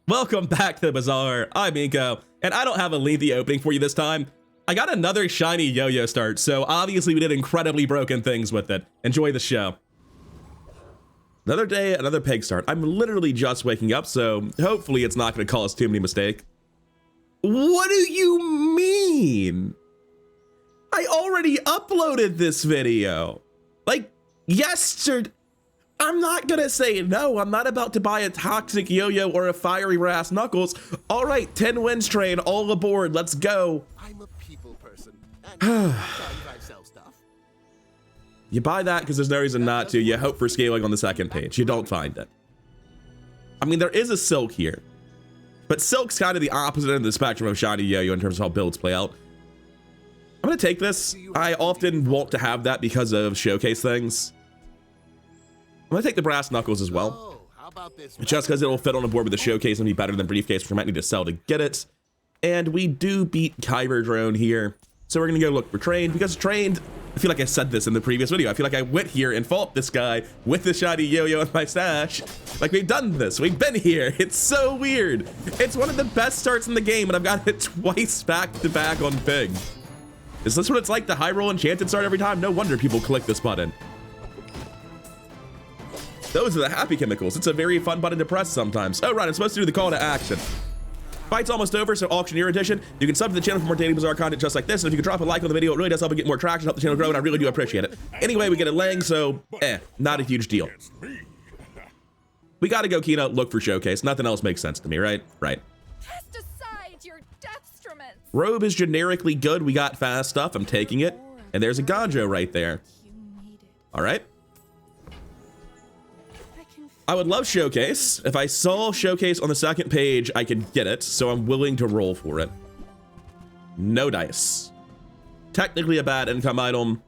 Welcome back to the Bazaar. I'm Inko, and I don't have a lengthy opening for you this time. I got another shiny yo-yo start, so obviously we did incredibly broken things with it. Enjoy the show. Another day, another peg start. I'm literally just waking up, so hopefully it's not going to cause too many mistakes. What do you mean? I already uploaded this video. Like, yesterday. I'm not gonna say no. I'm not about to buy a toxic yo-yo or a fiery brass knuckles. All right, 10 wins train, all aboard. Let's go. I'm a people person. And I sell stuff. You buy that because there's no reason not to. You hope for scaling on the second page. You don't find it. I mean, there is a silk here, but silk's kind of the opposite end of the spectrum of shiny yo-yo in terms of how builds play out. I'm gonna take this. I often want to have that because of showcase things. I'm gonna take the brass knuckles as well, just because it'll fit on a board with the showcase and be better than briefcase, which I might need to sell to get it. And we do beat Kyber Drone here, so we're gonna go look for trained, because trained, I feel like I said this in the previous video, I feel like I went here and fought this guy with the shiny yo-yo in my stash. Like, we've done this, we've been here. It's so weird. It's one of the best starts in the game, and I've got it twice back to back on Pig. Is this what it's like to high roll enchanted start every time? No wonder people click this button. Those are the happy chemicals. It's a very fun button to press sometimes. Oh, right, I'm supposed to do the call to action. Fight's almost over, so auctioneer edition. You can sub to the channel for more daily Bazaar content just like this, and if you could drop a like on the video, it really does help it get more traction, help the channel grow, and I really do appreciate it. Anyway, we get a Lang, so not a huge deal. We gotta go keynote, look for showcase. Nothing else makes sense to me, right? Right. Cast aside your deathstruments. Robe is generically good. We got fast stuff. I'm taking it. And there's a Ganjo right there. All right. I would love showcase. If I saw showcase on the second page, I could get it, so I'm willing to roll for it. No dice. Technically a bad income item.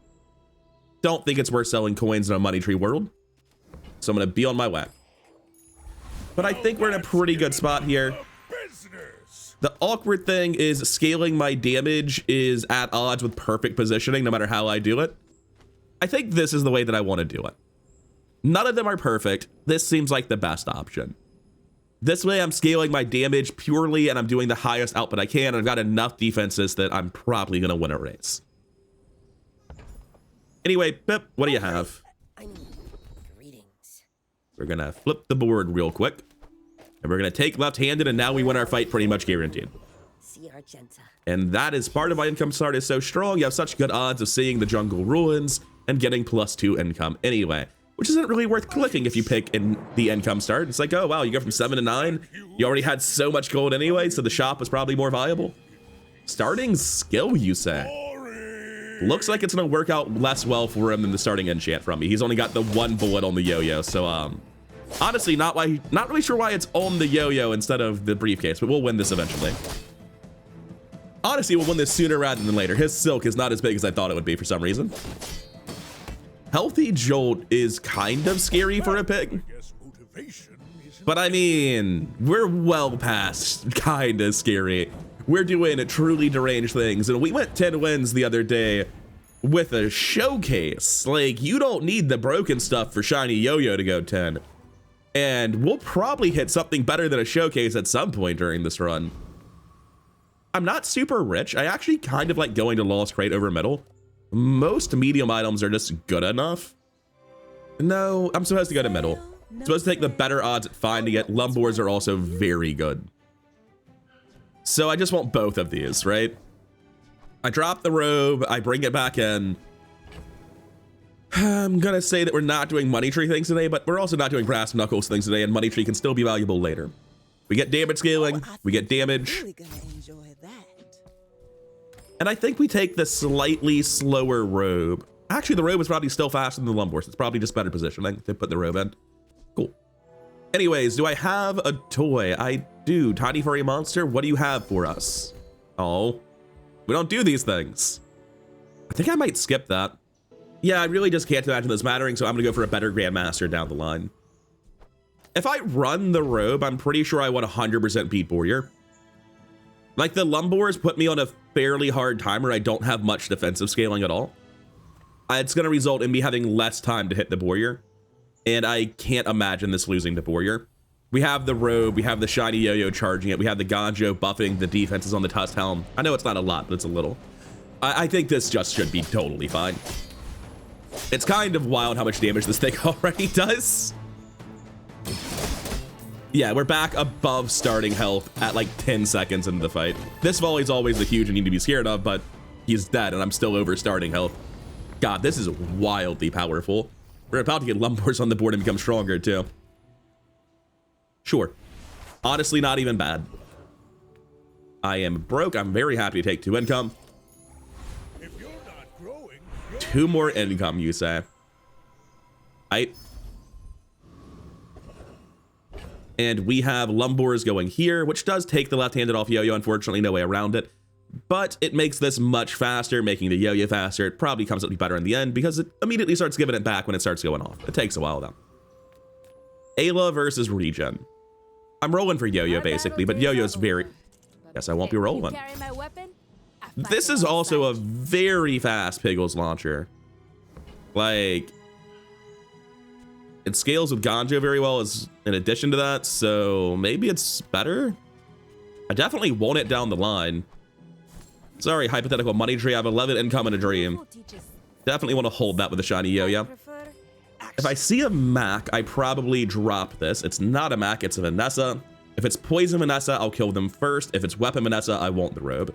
Don't think it's worth selling coins in a money tree world, so I'm gonna be on my way. But I think we're in a pretty good spot here. The awkward thing is scaling my damage is at odds with perfect positioning no matter how I do it. I think this is the way that I want to do it. None of them are perfect. This seems like the best option. This way I'm scaling my damage purely and I'm doing the highest output I can, and I've got enough defenses that I'm probably gonna win a race. Anyway, Pip, what do you have? Greetings. We're gonna flip the board real quick. And we're gonna take left-handed, and now we win our fight pretty much guaranteed. And that is part of why income start is so strong. You have such good odds of seeing the jungle ruins and getting +2 income anyway, which isn't really worth clicking if you pick in the income start. It's like, oh wow, you go from 7 to 9. You already had so much gold anyway, so the shop was probably more viable. Starting skill, you say? Looks like it's gonna work out less well for him than the starting enchant from me. He's only got the 1 bullet on the yo-yo, so honestly, not really sure why it's on the yo-yo instead of the briefcase, but we'll win this eventually. Honestly, we'll win this sooner rather than later. His silk is not as big as I thought it would be for some reason. Healthy Jolt is kind of scary for a pig. But I mean, we're well past kind of scary. We're doing truly deranged things, and we went 10 wins the other day with a showcase. Like, you don't need the broken stuff for shiny yo-yo to go 10. And we'll probably hit something better than a showcase at some point during this run. I'm not super rich. I actually kind of like going to Lost Crate over middle. Most medium items are just good enough. No, I'm supposed to go to middle. I'm supposed to take the better odds at finding it. Lumbors are also very good. So I just want both of these, right? I drop the robe, I bring it back in. I'm gonna say that we're not doing money tree things today, but we're also not doing brass knuckles things today, and money tree can still be valuable later. We get damage scaling, we get damage. And I think we take the slightly slower robe. Actually, the robe is probably still faster than the Lumbors. It's probably just better positioning to put the robe in. Cool. Anyways, do I have a toy? I do. Tiny furry monster, what do you have for us? Oh, we don't do these things. I think I might skip that. Yeah, I really just can't imagine this mattering, so I'm gonna go for a better Grandmaster down the line. If I run the robe, I'm pretty sure I would 100% beat Warrior. Like, the Lumbors put me on a fairly hard time where I don't have much defensive scaling at all. It's gonna result in me having less time to hit the Warrior, and I can't imagine this losing to Warrior. We have the robe, we have the shiny yo-yo charging it, we have the Ganjo buffing the defenses on the Tusk Helm. I know it's not a lot, but it's a little. I think this just should be totally fine. It's kind of wild how much damage this thing already does. Yeah, we're back above starting health at like 10 seconds into the fight. This volley's always the huge you need to be scared of, but he's dead and I'm still over starting health. God, this is wildly powerful. We're about to get Lumbors on the board and become stronger too. Sure. Honestly, not even bad. I am broke. I'm very happy to take 2 income. If you're not growing, 2 more income, you say. And we have Lumbors going here, which does take the left-handed off yo-yo. Unfortunately, no way around it. But it makes this much faster, making the yo-yo faster. It probably comes out to be better in the end because it immediately starts giving it back when it starts going off. It takes a while, though. Ayla versus Regen. I'm rolling for yo-yo, basically, but yo-yo's very... Guess I won't be rolling. This is also a very fast Piggles launcher. Like... It scales with Ganjo very well as in addition to that, so maybe it's better? I definitely want it down the line. Sorry, hypothetical money tree. I have 11 income and a dream. Definitely want to hold that with a shiny yo-yo. If I see a Mac, I probably drop this. It's not a Mac, it's a Vanessa. If it's Poison Vanessa, I'll kill them first. If it's Weapon Vanessa, I want the robe.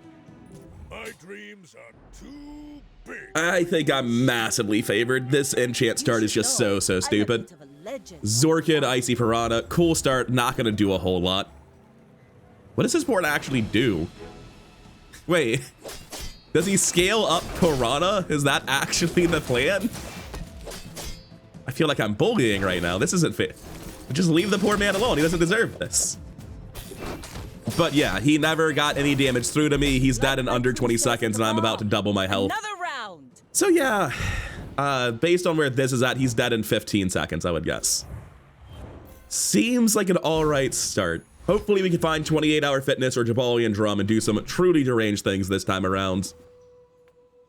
my dreams are too big. I think I'm massively favored. This enchant start is just so stupid. Zorkid, Icy Piranha, cool start, not gonna do a whole lot. What does this board actually do? Wait, does he scale up Piranha? Is that actually the plan? I feel like I'm bullying right now. This isn't fair. Just leave the poor man alone. He doesn't deserve this. But yeah, he never got any damage through to me. He's dead in under 20 seconds and I'm about to double my health. Another round. So yeah, based on where this is at, he's dead in 15 seconds, I would guess. Seems like an all right start. Hopefully we can find 28-hour fitness or Jabalian Drum and do some truly deranged things this time around.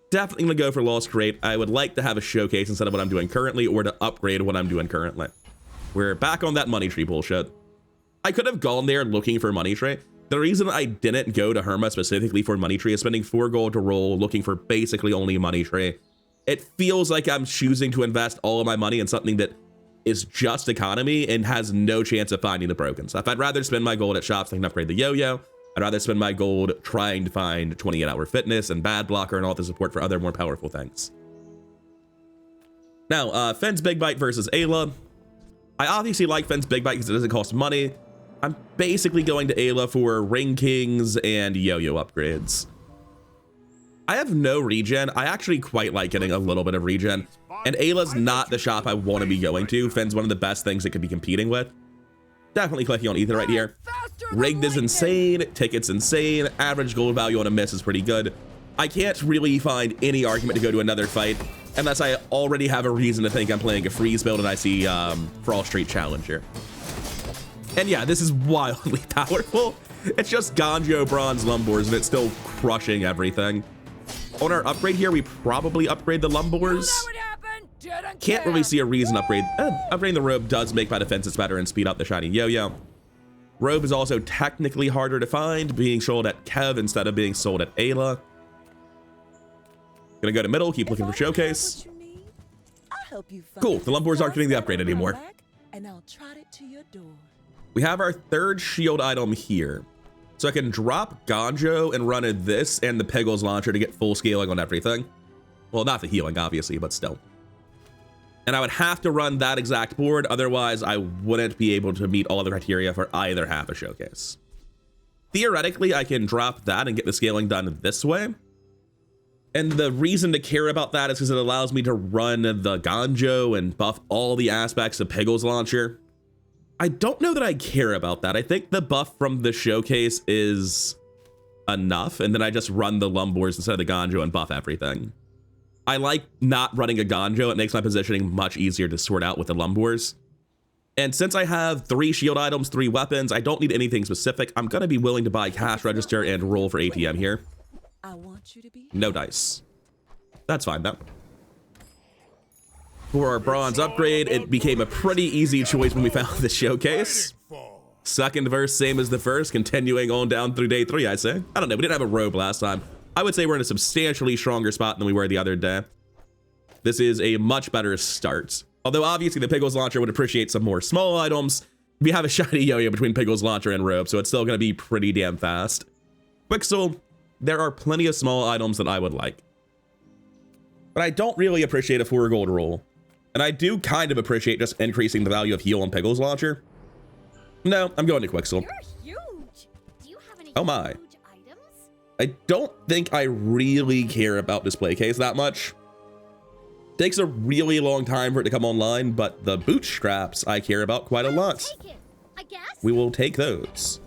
Definitely gonna go for Lost Crate. I would like to have a showcase instead of what I'm doing currently or to upgrade what I'm doing currently. We're back on that money tree bullshit. I could have gone there looking for money tree. The reason I didn't go to Herma specifically for money tree is spending 4 gold to roll looking for basically only money tree. It feels like I'm choosing to invest all of my money in something that is just economy and has no chance of finding the broken stuff. I'd rather spend my gold at shops that can upgrade the yo-yo. I'd rather spend my gold trying to find 28-hour fitness and bad blocker and all the support for other more powerful things. Now, Fenn's Big Bite versus Ayla. I obviously like Fenn's Big Bite because it doesn't cost money. I'm basically going to Ayla for Ring Kings and yo-yo upgrades. I have no regen. I actually quite like getting a little bit of regen. And Ayla's not the shop I want to be going to. Fenn's one of the best things it could be competing with. Definitely clicking on Ether right here. Rigged is insane. Ticket's insane. Average gold value on a miss is pretty good. I can't really find any argument to go to another fight unless I already have a reason to think I'm playing a freeze build and I see Frost Street Challenger. And yeah, this is wildly powerful. It's just Ganjo Bronze Lumbors and it's still crushing everything. On our upgrade here, we probably upgrade the Lumbors. Can't really see a reason upgrade. Upgrading the robe does make my defenses better and speed up the shiny yo-yo. Robe is also technically harder to find, being sold at Kev instead of being sold at Ayla. Gonna go to middle, keep looking for showcase. Cool, the Lumbors aren't getting the upgrade anymore. We have our third shield item here. So I can drop Ganjo and run this and the Piggles launcher to get full scaling on everything. Well, not the healing, obviously, but still. And I would have to run that exact board, otherwise I wouldn't be able to meet all the criteria for either half a showcase. Theoretically, I can drop that and get the scaling done this way. And the reason to care about that is because it allows me to run the Ganjo and buff all the aspects of Piggles launcher. I don't know that I care about that. I think the buff from the showcase is enough, and then I just run the Lumbors instead of the Ganjo and buff everything. I like not running a Ganjo. It makes my positioning much easier to sort out with the Lumbors. And since I have 3 shield items, 3 weapons, I don't need anything specific. I'm going to be willing to buy cash register and roll for ATM here. No dice. That's fine, though. For our bronze upgrade, it became a pretty easy choice when we found the showcase. Second verse, same as the first, continuing on down through day 3, I'd say. I don't know, we didn't have a robe last time. I would say we're in a substantially stronger spot than we were the other day. This is a much better start. Although obviously the Piggles launcher would appreciate some more small items. We have a shiny yo-yo between Piggles launcher and robe, so it's still gonna be pretty damn fast. Quixel, there are plenty of small items that I would like. But I don't really appreciate a 4 gold roll. And I do kind of appreciate just increasing the value of heal on Piggles launcher. No, I'm going to Quixel. You're huge. Do you have any Oh my. huge items? I don't think I really care about display case that much. Takes a really long time for it to come online, but the bootstraps I care about quite a lot. Take it, I guess. We will take those.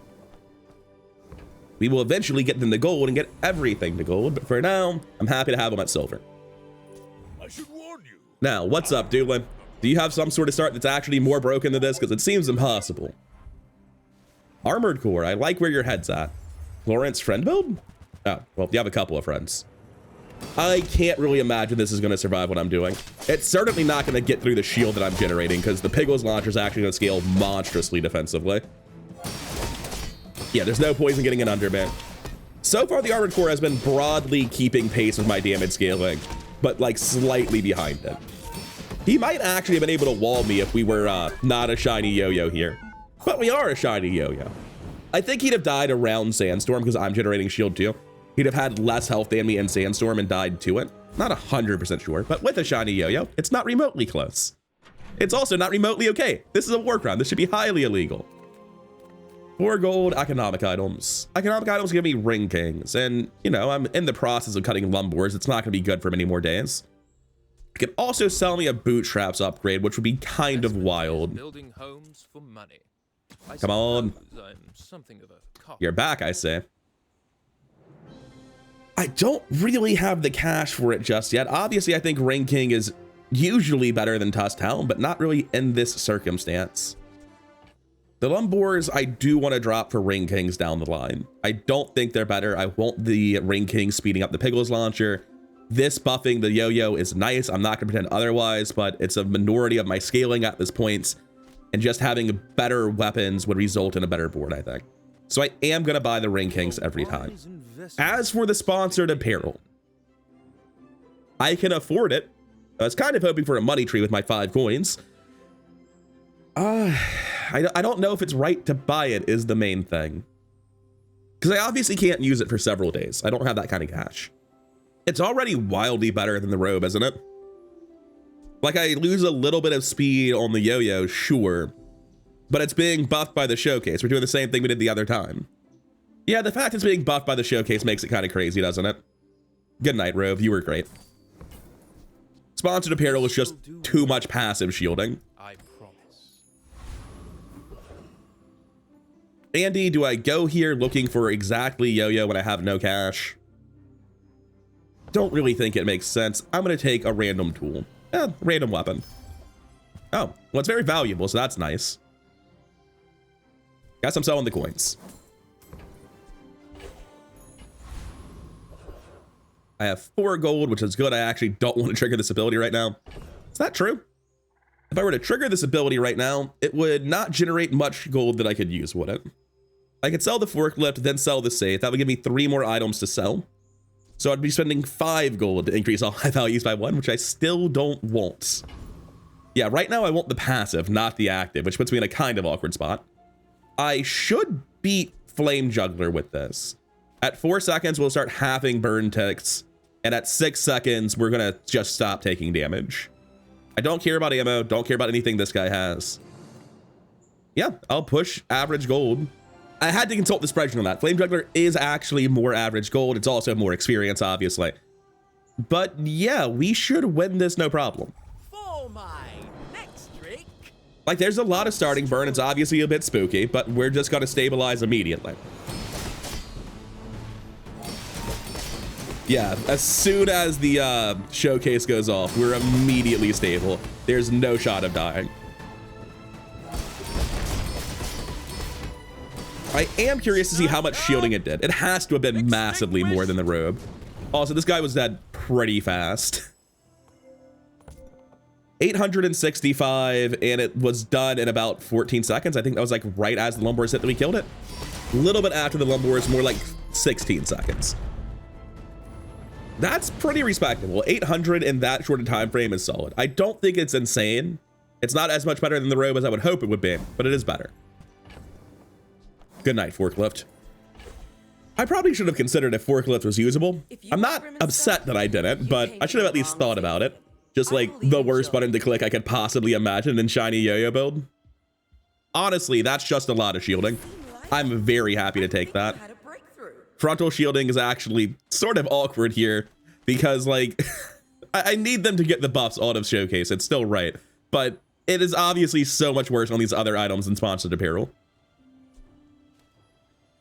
We will eventually get them to gold and get everything to gold, but for now, I'm happy to have them at silver. I should warn you. Now, what's up, Doolin? Do you have some sort of start that's actually more broken than this? Because it seems impossible. Armored core, I like where your head's at. Florence friend build? Oh, well, you have a couple of friends. I can't really imagine this is going to survive what I'm doing. It's certainly not going to get through the shield that I'm generating because the Piggles launcher is actually going to scale monstrously defensively. Yeah, there's no poison getting it under, man. So far, the armored core has been broadly keeping pace with my damage scaling, but like slightly behind it. He might actually have been able to wall me if we were not a shiny yo-yo here, but we are a shiny yo-yo. I think he'd have died around Sandstorm because I'm generating shield too. He'd have had less health than me in Sandstorm and died to it. Not 100% sure, but with a shiny yo-yo, it's not remotely close. It's also not remotely okay. This is a war crime. This should be highly illegal. 4 gold economic items. Economic items give me ring kings, and you know, I'm in the process of cutting lumbors. It's not gonna be good for many more days. You can also sell me a bootstraps upgrade, which would be kind of wild. Building homes for money. Come on. I'm something of a cop. You're back, I say. I don't really have the cash for it just yet. Obviously, I think Ring King is usually better than Tusk Helm, but not really in this circumstance. The Lumbors, I do want to drop for Ring Kings down the line. I don't think they're better. I want the Ring King speeding up the Piggles launcher. This buffing the yo-yo is nice. I'm not going to pretend otherwise, but it's a minority of my scaling at this point. And just having better weapons would result in a better board, I think. So I am going to buy the Ring Kings every time. As for the sponsored apparel, I can afford it. I was kind of hoping for a money tree with my 5 coins. I don't know if it's right to buy it is the main thing. Because I obviously can't use it for several days. I don't have that kind of cash. It's already wildly better than the robe, isn't it? Like, I lose a little bit of speed on the yo-yo, sure. But it's being buffed by the showcase. We're doing the same thing we did the other time. Yeah, the fact it's being buffed by the showcase makes it kind of crazy, doesn't it? Good night, Rove. You were great. Sponsored apparel is just too much passive shielding. I promise. Andy, do I go here looking for exactly yo-yo when I have no cash? Don't really think it makes sense. I'm going to take a random tool. Random weapon. Oh, well, it's very valuable, so that's nice. Guess I'm selling the coins. I have 4 gold, which is good. I actually don't want to trigger this ability right now. Is that true? If I were to trigger this ability right now, it would not generate much gold that I could use, would it? I could sell the forklift, then sell the safe. That would give me 3 more items to sell. So I'd be spending 5 gold to increase all my values by 1, which I still don't want. Yeah, right now I want the passive, not the active, which puts me in a kind of awkward spot. I should beat Flame Juggler with this. At 4 seconds, we'll start halving burn ticks. And at 6 seconds, we're going to just stop taking damage. I don't care about ammo. Don't care about anything this guy has. Yeah, I'll push average gold. I had to consult the spreadsheet on that. Flame Juggler is actually more average gold. It's also more experience, obviously. But yeah, we should win this no problem. For my next trick. Like, there's a lot of starting burn. It's obviously a bit spooky, but we're just going to stabilize immediately. Yeah, as soon as the showcase goes off, we're immediately stable. There's no shot of dying. I am curious to see how much shielding it did. It has to have been massively more than the robe. Also, this guy was dead pretty fast. 865, and it was done in about 14 seconds. I think that was like right as the Lumbors hit that we killed it. A little bit after the Lumbors, more like 16 seconds. That's pretty respectable. 800 in that short a time frame is solid. I don't think it's insane. It's not as much better than the Robe as I would hope it would be, but it is better. Good night, forklift. I probably should have considered if forklift was usable. I'm not upset that I didn't, but I should have at least thought about it. Just like the worst button to click I could possibly imagine in shiny yo-yo build. Honestly, that's just a lot of shielding. I'm very happy to take that. Frontal shielding is actually sort of awkward here because like I need them to get the buffs out of showcase. It's still right, but it is obviously so much worse on these other items than sponsored apparel.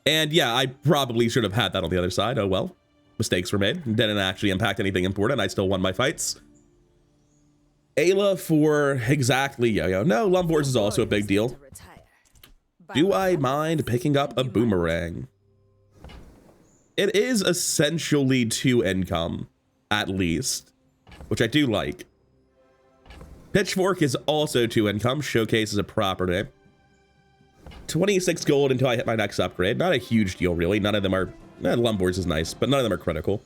And yeah, I probably should have had that on the other side. Oh well, mistakes were made. Didn't actually impact anything important. I still won my fights. Ayla for exactly yo-yo. No, Lumbors is also a big deal. Do I mind picking up a boomerang? It is essentially 2 income, at least, which I do like. Pitchfork is also 2 income. Showcase is a property. 26 gold until I hit my next upgrade. Not a huge deal, really. None of them are... Lumbors is nice, but none of them are critical.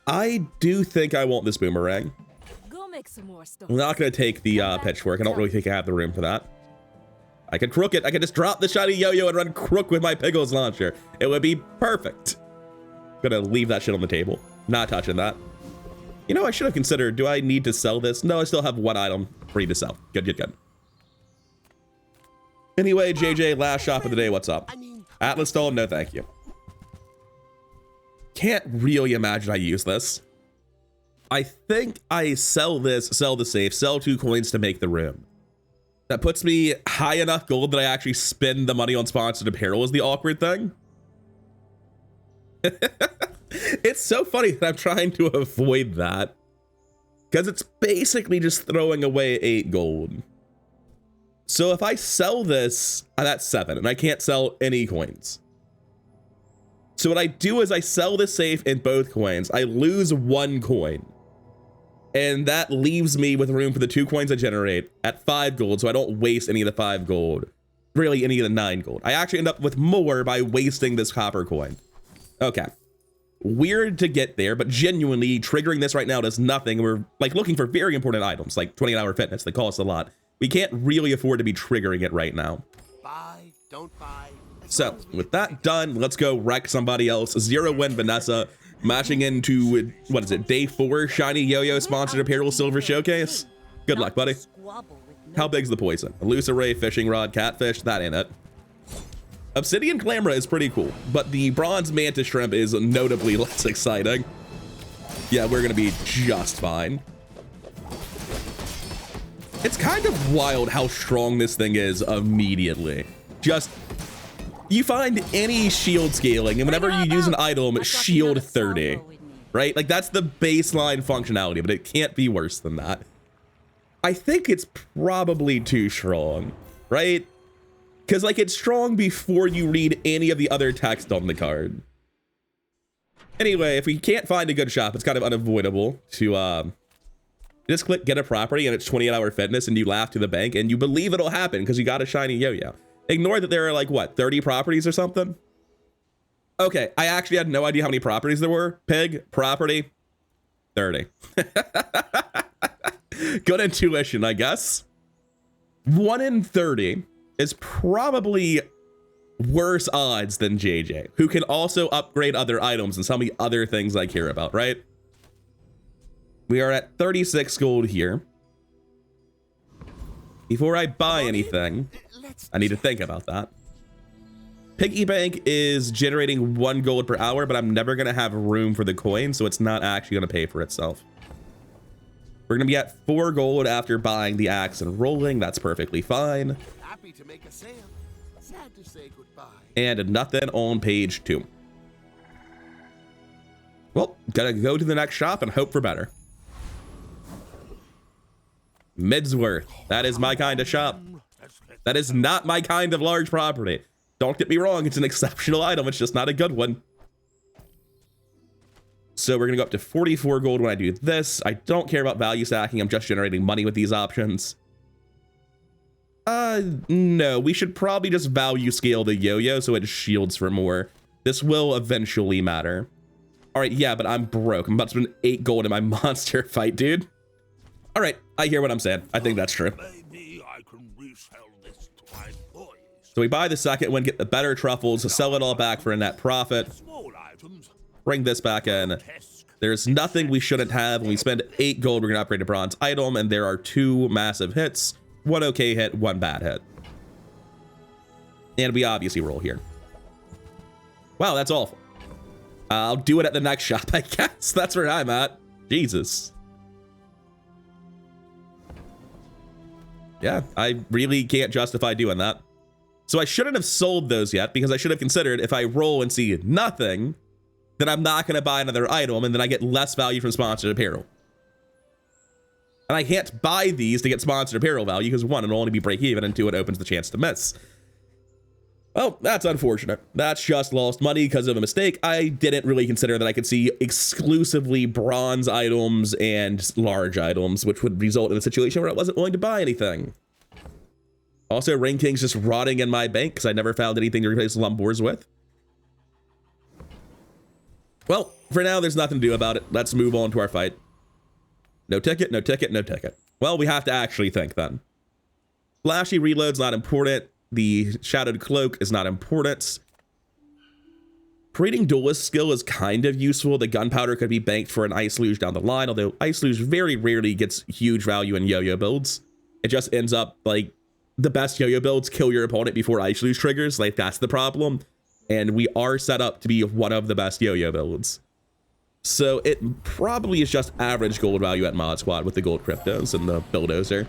I do think I want this boomerang. I'm not going to take the pitchfork. I don't really think I have the room for that. I can crook it. I can just drop the shiny yo-yo and run crook with my Piggles launcher. It would be perfect. Gonna leave that shit on the table. Not touching that. You know, I should have considered, do I need to sell this? No, I still have 1 item free to sell. Good, good, good. Anyway, JJ, last shop of the day. What's up? Atlas Doll, no thank you. Can't really imagine I use this. I think I sell this, sell the safe, sell 2 coins to make the room. That puts me high enough gold that I actually spend the money on sponsored apparel is the awkward thing. It's so funny that I'm trying to avoid that. Because it's basically just throwing away 8 gold. So if I sell this, that's 7, and I can't sell any coins. So what I do is I sell the safe in both coins. I lose 1 coin. And that leaves me with room for the 2 coins I generate at 5 gold, so I don't waste any of the 5 gold. Really, any of the 9 gold. I actually end up with more by wasting this copper coin. Okay. Weird to get there, but genuinely triggering this right now does nothing. We're like looking for very important items, like 28-hour fitness. They cost a lot. We can't really afford to be triggering it right now. Buy, don't buy. So with that done, let's go wreck somebody else. 0 win Vanessa. Matching into, what is it, day 4 shiny yo-yo sponsored apparel silver showcase. Good luck, buddy. How big's the poison? Elusive fishing rod, catfish, that ain't it. Obsidian Clamra is pretty cool, but the bronze mantis shrimp is notably less exciting. Yeah, we're gonna be just fine. It's kind of wild how strong this thing is immediately. Just, you find any shield scaling, and whenever you use an item, shield 30, right? Like that's the baseline functionality, but it can't be worse than that. I think it's probably too strong, right? Because like it's strong before you read any of the other text on the card. Anyway, if we can't find a good shop, it's kind of unavoidable to just click get a property and it's 28-hour fitness and you laugh to the bank and you believe it'll happen because you got a shiny yo-yo. Ignore that there are like, what, 30 properties or something? Okay, I actually had no idea how many properties there were. Pig, property, 30. Good intuition, I guess. 1 in 30 is probably worse odds than JJ, who can also upgrade other items and some of the other things I care about, right? We are at 36 gold here. Before I buy anything, I need to think about that. Piggy Bank is generating 1 gold per hour, but I'm never going to have room for the coin, so it's not actually going to pay for itself. We're going to be at 4 gold after buying the axe and rolling. That's perfectly fine. Happy to make a sale. Sad to say goodbye. And nothing on page 2. Well, gotta go to the next shop and hope for better. Midsworth. That is my kind of shop. That is not my kind of large property. Don't get me wrong, it's an exceptional item. It's just not a good one. So we're gonna go up to 44 gold when I do this. I don't care about value stacking. I'm just generating money with these options. No, we should probably just value scale the yo-yo so it shields for more. This will eventually matter. All right, yeah, but I'm broke. I'm about to spend 8 gold in my monster fight, dude. All right, I hear what I'm saying. I think that's true. Maybe I can resell this to my boys. So we buy the second one, get the better truffles, sell it all back for a net profit. Small items. Bring this back in. There's nothing we shouldn't have. When we spend 8 gold, we're gonna upgrade a bronze item, and there are 2 massive hits. 1 okay hit, 1 bad hit. And we obviously roll here. Wow, that's awful. I'll do it at the next shop, I guess. That's where I'm at. Jesus. Yeah, I really can't justify doing that. So I shouldn't have sold those yet, because I should have considered if I roll and see nothing, then I'm not going to buy another item, and then I get less value from sponsored apparel. And I can't buy these to get sponsored apparel value, because 1, it'll only be break even, and 2, it opens the chance to miss. Well, that's unfortunate. That's just lost money because of a mistake. I didn't really consider that I could see exclusively bronze items and large items, which would result in a situation where I wasn't willing to buy anything. Also, Ring King's just rotting in my bank because I never found anything to replace Lumbors with. Well, for now, there's nothing to do about it. Let's move on to our fight. No ticket, no ticket, no ticket. Well, we have to actually think then. Flashy reload's not important. The Shadowed Cloak is not important. Creating Duelist skill is kind of useful. The gunpowder could be banked for an Ice Luge down the line, although Ice Luge very rarely gets huge value in yo-yo builds. It just ends up like the best yo-yo builds kill your opponent before Ice Luge triggers. Like, that's the problem. And we are set up to be one of the best yo-yo builds. So it probably is just average gold value at Mod Squad with the gold cryptos and the bulldozer.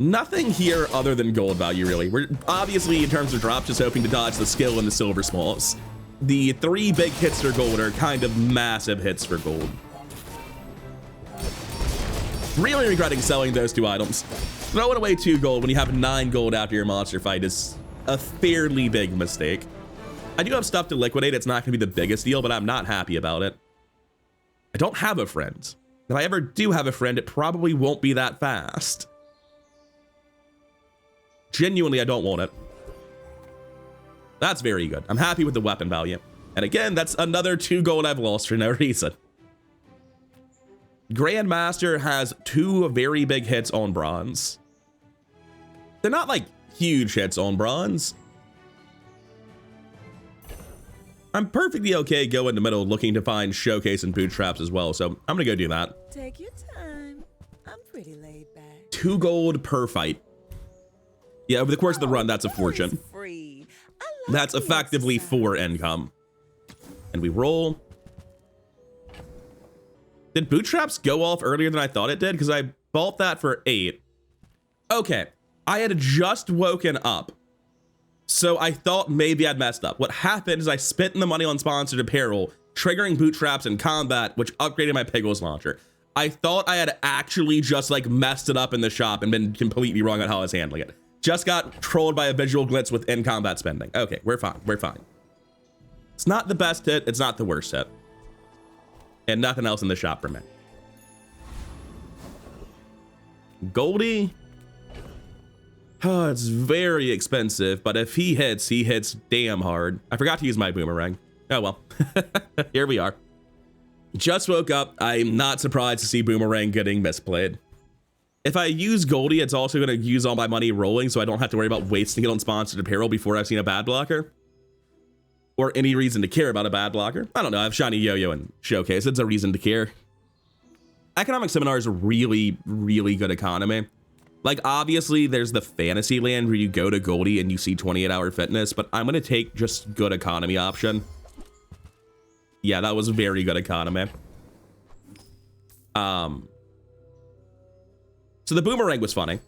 Nothing here other than gold value, really. We're obviously, in terms of drops, just hoping to dodge the skill and the silver smalls. The 3 big hits for gold are kind of massive hits for gold. Really regretting selling those 2 items. Throwing away 2 gold when you have 9 gold after your monster fight is a fairly big mistake. I do have stuff to liquidate. It's not going to be the biggest deal, but I'm not happy about it. I don't have a friend. If I ever do have a friend, it probably won't be that fast. Genuinely, I don't want it. That's very good. I'm happy with the weapon value. And again, that's another 2 gold I've lost for no reason. Grandmaster has 2 very big hits on bronze. They're not like huge hits on bronze. I'm perfectly okay going in the middle looking to find showcase and bootstraps as well, so I'm gonna go do that. Take your time. I'm pretty laid back. 2 gold per fight. Yeah, over the course of the run, that's a fortune. Free. That's effectively 4 income. And we roll. Did bootstraps go off earlier than I thought it did? Because I bought that for 8. Okay, I had just woken up. So I thought maybe I'd messed up. What happened is I spent the money on sponsored apparel, triggering bootstraps in combat, which upgraded my Piggles launcher. I thought I had actually just like messed it up in the shop and been completely wrong on how I was handling it. Just got trolled by a visual glitch with in-combat spending. Okay, we're fine, we're fine. It's not the best hit, it's not the worst hit. And nothing else in the shop for me. Goldie? Oh, it's very expensive, but if he hits damn hard. I forgot to use my boomerang. Oh well, here we are. Just woke up, I'm not surprised to see boomerang getting misplayed. If I use Goldie, it's also going to use all my money rolling, so I don't have to worry about wasting it on sponsored apparel before I've seen a bad blocker. Or any reason to care about a bad blocker. I don't know, I have Shiny Yo-Yo and Showcase, it's a reason to care. Economic Seminar is a really, really good economy. Like, obviously, there's the fantasy land where you go to Goldie and you see 28-hour fitness, but I'm going to take just good economy option. Yeah, that was very good economy. So the boomerang was funny,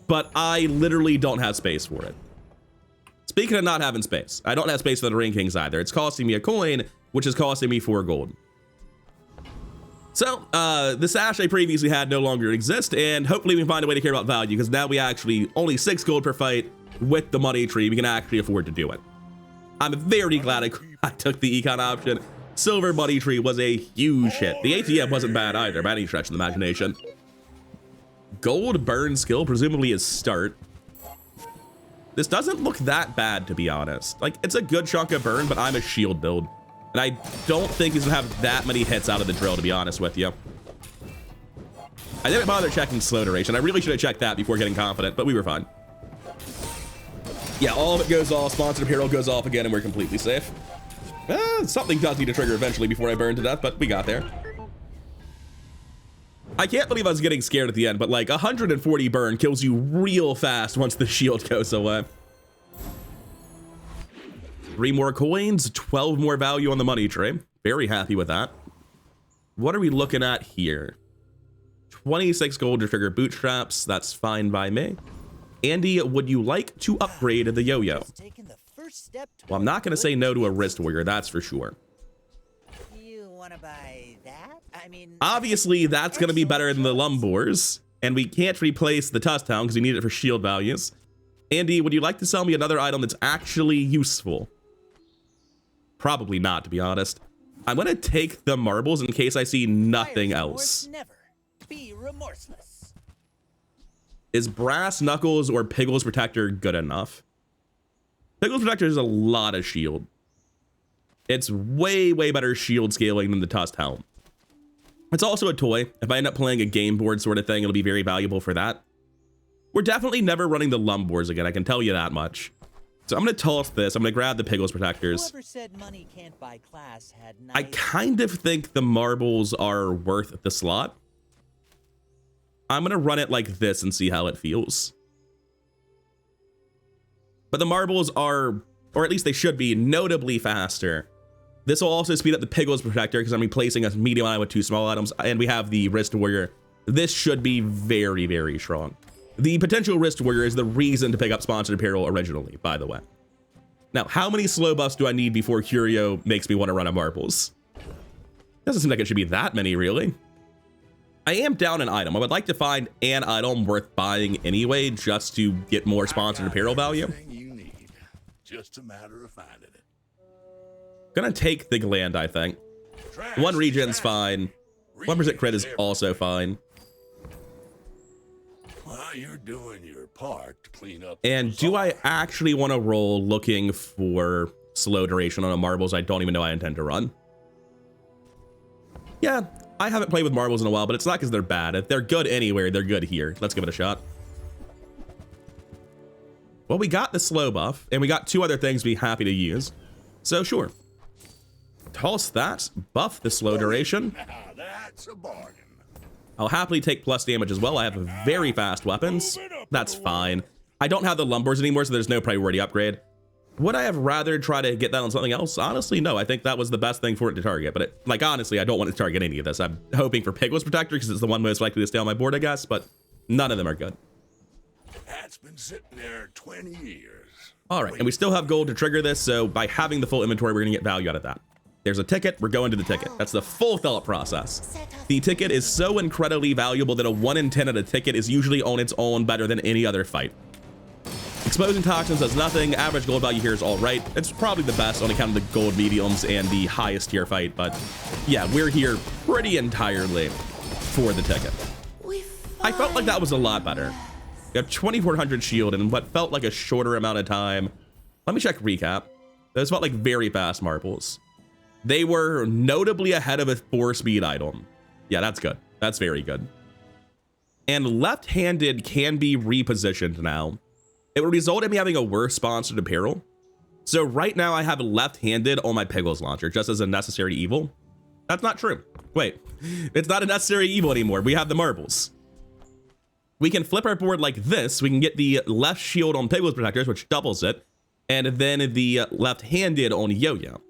but I literally don't have space for it. Speaking of not having space, I don't have space for the Ring Kings either. It's costing me a coin, which is costing me 4 gold. So the sash I previously had no longer exists, and hopefully we can find a way to care about value, because now we actually only 6 gold per fight with the money tree. We can actually afford to do it. I'm very glad I took the econ option. Silver Money Tree was a huge hit. The ATM wasn't bad either, by any stretch of the imagination. Gold burn skill, presumably is start. This doesn't look that bad, to be honest. Like, it's a good chunk of burn, but I'm a shield build. And I don't think he's gonna have that many hits out of the drill, to be honest with you. I didn't bother checking slow duration. I really should have checked that before getting confident, but we were fine. Yeah, all of it goes off, sponsored apparel goes off again, and we're completely safe. Something does need to trigger eventually before I burn to death, but we got there. I can't believe I was getting scared at the end, but like 140 burn kills you real fast once the shield goes away. 3 more coins, 12 more value on the money tray. Very happy with that. What are we looking at here? 26 gold to trigger bootstraps. That's fine by me. Andy, would you like to upgrade the yo-yo? Well, I'm not going to say no to a wrist warrior, that's for sure. You want to buy that? I mean, obviously, that's going to be better than the Lumbors, and we can't replace the Tusk Town because we need it for shield values. Andy, would you like to sell me another item that's actually useful? Probably not, to be honest. I'm going to take the marbles in case I see nothing else. Never be remorseless. Is Brass Knuckles or Piggles Protector good enough? Piggles Protector is a lot of shield. It's way, way better shield scaling than the Tusk Helm. It's also a toy. If I end up playing a game board sort of thing, it'll be very valuable for that. We're definitely never running the Lumbors again, I can tell you that much. So I'm going to toss this. I'm going to grab the Piggles Protectors. Whoever said money can't buy class had nice... I kind of think the marbles are worth the slot. I'm going to run it like this and see how it feels. But the marbles are, or at least they should be, notably faster. This will also speed up the Piggles Protector because I'm replacing a medium item with 2 small items, and we have the Wrist Warrior. This should be very, very strong. The potential Wrist Warrior is the reason to pick up sponsored apparel originally, by the way. Now, how many slow buffs do I need before Curio makes me want to run a marbles? Doesn't seem like it should be that many, really. I am down an item. I would like to find an item worth buying anyway, just to get more sponsored apparel value. You need. Just a matter of finding it. Gonna take the gland, I think. 1 regen's fine. 1% crit is also fine. Well, you're doing your part to clean up. And do I actually want to roll looking for slow duration on a marbles I don't even know I intend to run? Yeah, I haven't played with marbles in a while, but it's not because they're bad. If they're good anywhere, they're good here. Let's give it a shot. Well, we got the slow buff, and we got 2 other things we'd be happy to use. So sure. Toss that, buff the slow duration. Now that's a bargain. I'll happily take plus damage as well. I have very fast weapons. That's fine. I don't have the Lumbors anymore, so there's no priority upgrade. Would I have rather try to get that on something else? Honestly, no. I think that was the best thing for it to target. But like, honestly, I don't want to target any of this. I'm hoping for Piggles Protector because it's the one most likely to stay on my board, I guess. But none of them are good. That's been sitting there 20 years. All right, and we still have gold to trigger this. So by having the full inventory, we're going to get value out of that. There's a ticket. We're going to the ticket. That's the full thought process. The ticket is so incredibly valuable that a 1 in 10 at a ticket is usually on its own better than any other fight. Exposing toxins does nothing. Average gold value here is all right. It's probably the best on account of the gold mediums and the highest tier fight. But yeah, we're here pretty entirely for the ticket. I felt like that was a lot better. We have 2400 shield in what felt like a shorter amount of time. Let me check recap. Those felt like very fast marbles. They were notably ahead of a 4-speed item. Yeah, that's good. That's very good. And left-handed can be repositioned now. It would result in me having a worse sponsored apparel. So right now I have left-handed on my Piggles launcher just as a necessary evil. That's not true. Wait, it's not a necessary evil anymore. We have the marbles. We can flip our board like this. We can get the left shield on Piggles Protectors, which doubles it, and then the left-handed on Yo-Yo.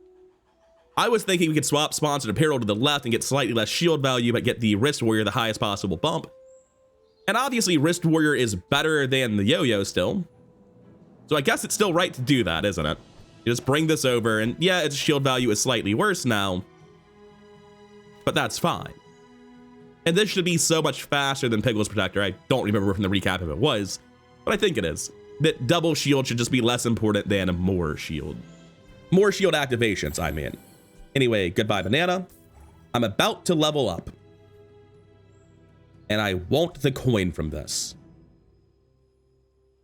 I was thinking we could swap sponsored apparel to the left and get slightly less shield value, but get the Wrist Warrior the highest possible bump. And obviously Wrist Warrior is better than the Yo-Yo still. So I guess it's still right to do that, isn't it? You just bring this over, and yeah, its shield value is slightly worse now, but that's fine. And this should be so much faster than Piggles Protector. I don't remember from the recap if it was, but I think it is. That double shield should just be less important than more shield. More shield activations, I mean. Anyway, goodbye, banana. I'm about to level up. And I want the coin from this.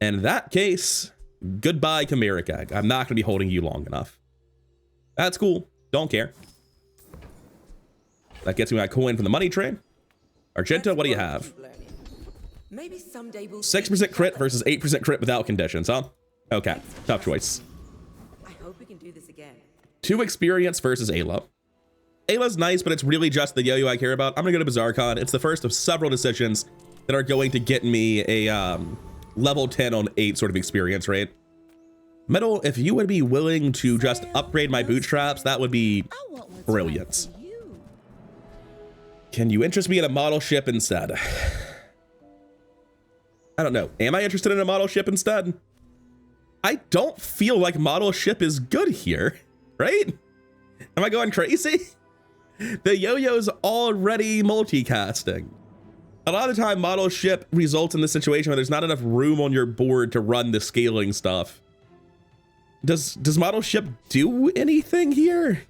In that case, goodbye, Chimeric Egg. I'm not going to be holding you long enough. That's cool. Don't care. That gets me my coin from the money train. Argenta, what do you have? Maybe someday we'll 6% crit versus 8% crit without conditions, huh? Okay, tough choice. I hope we can do this again. 2 experience versus Ayla. Ayla's nice, but it's really just the yo-yo I care about. I'm gonna go to Bazaar Con. It's the first of several decisions that are going to get me a level 10 on 8 sort of experience rate. Metal, if you would be willing to just upgrade my bootstraps, that would be brilliant. Can you interest me in a model ship instead? I don't know. Am I interested in a model ship instead? I don't feel like model ship is good here, right? Am I going crazy? The yo-yo's already multicasting. A lot of the time, model ship results in the situation where there's not enough room on your board to run the scaling stuff. Does model ship do anything here?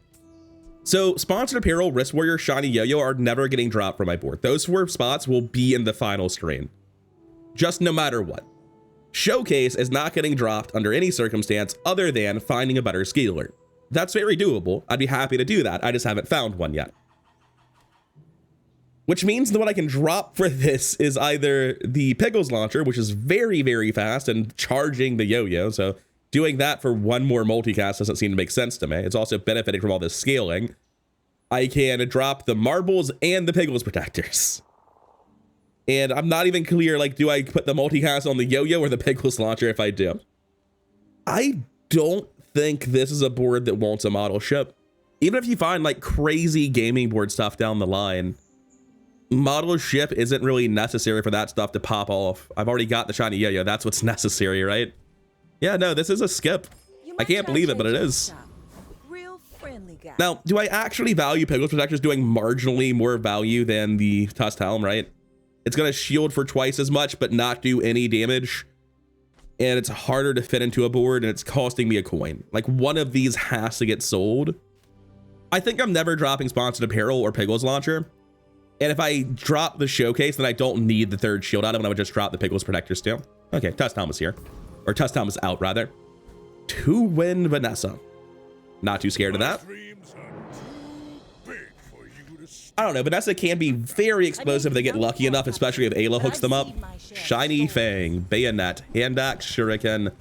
So sponsored apparel, wrist warrior, shiny yo-yo are never getting dropped from my board. Those 4 spots will be in the final screen. Just no matter what. Showcase is not getting dropped under any circumstance other than finding a better scaler. That's very doable. I'd be happy to do that. I just haven't found one yet. Which means that what I can drop for this is either the Pickles launcher, which is very, very fast and charging the yo-yo. So doing that for 1 more multicast doesn't seem to make sense to me. It's also benefiting from all this scaling. I can drop the marbles and the Pickles protectors. And I'm not even clear, like, do I put the multicast on the yo-yo or the Pickles launcher if I do? I don't think this is a board that wants a model ship. Even if you find like crazy gaming board stuff down the line, model ship isn't really necessary for that stuff to pop off. I've already got the shiny yo-yo. That's what's necessary, right? Yeah, no, this is a skip. I can't believe it, but it is. Real friendly guy. Now, do I actually value Pickles protectors doing marginally more value than the Tusked Helm, right? It's going to shield for twice as much, but not do any damage. And it's harder to fit into a board, and it's costing me a coin. Like, one of these has to get sold. I think I'm never dropping sponsored apparel or Pickles launcher. And if I drop the showcase, then I don't need the 3rd shield item, and I would just drop the Pickles protectors too. Okay, Tusked Helm is here. Or Tusked Helm is out, rather. 2-win Vanessa. Not too scared of that. I don't know, Vanessa can be very explosive if they get lucky enough, especially if Ayla hooks them up. Shiny Fang, Bayonet, Hand Axe, Shuriken.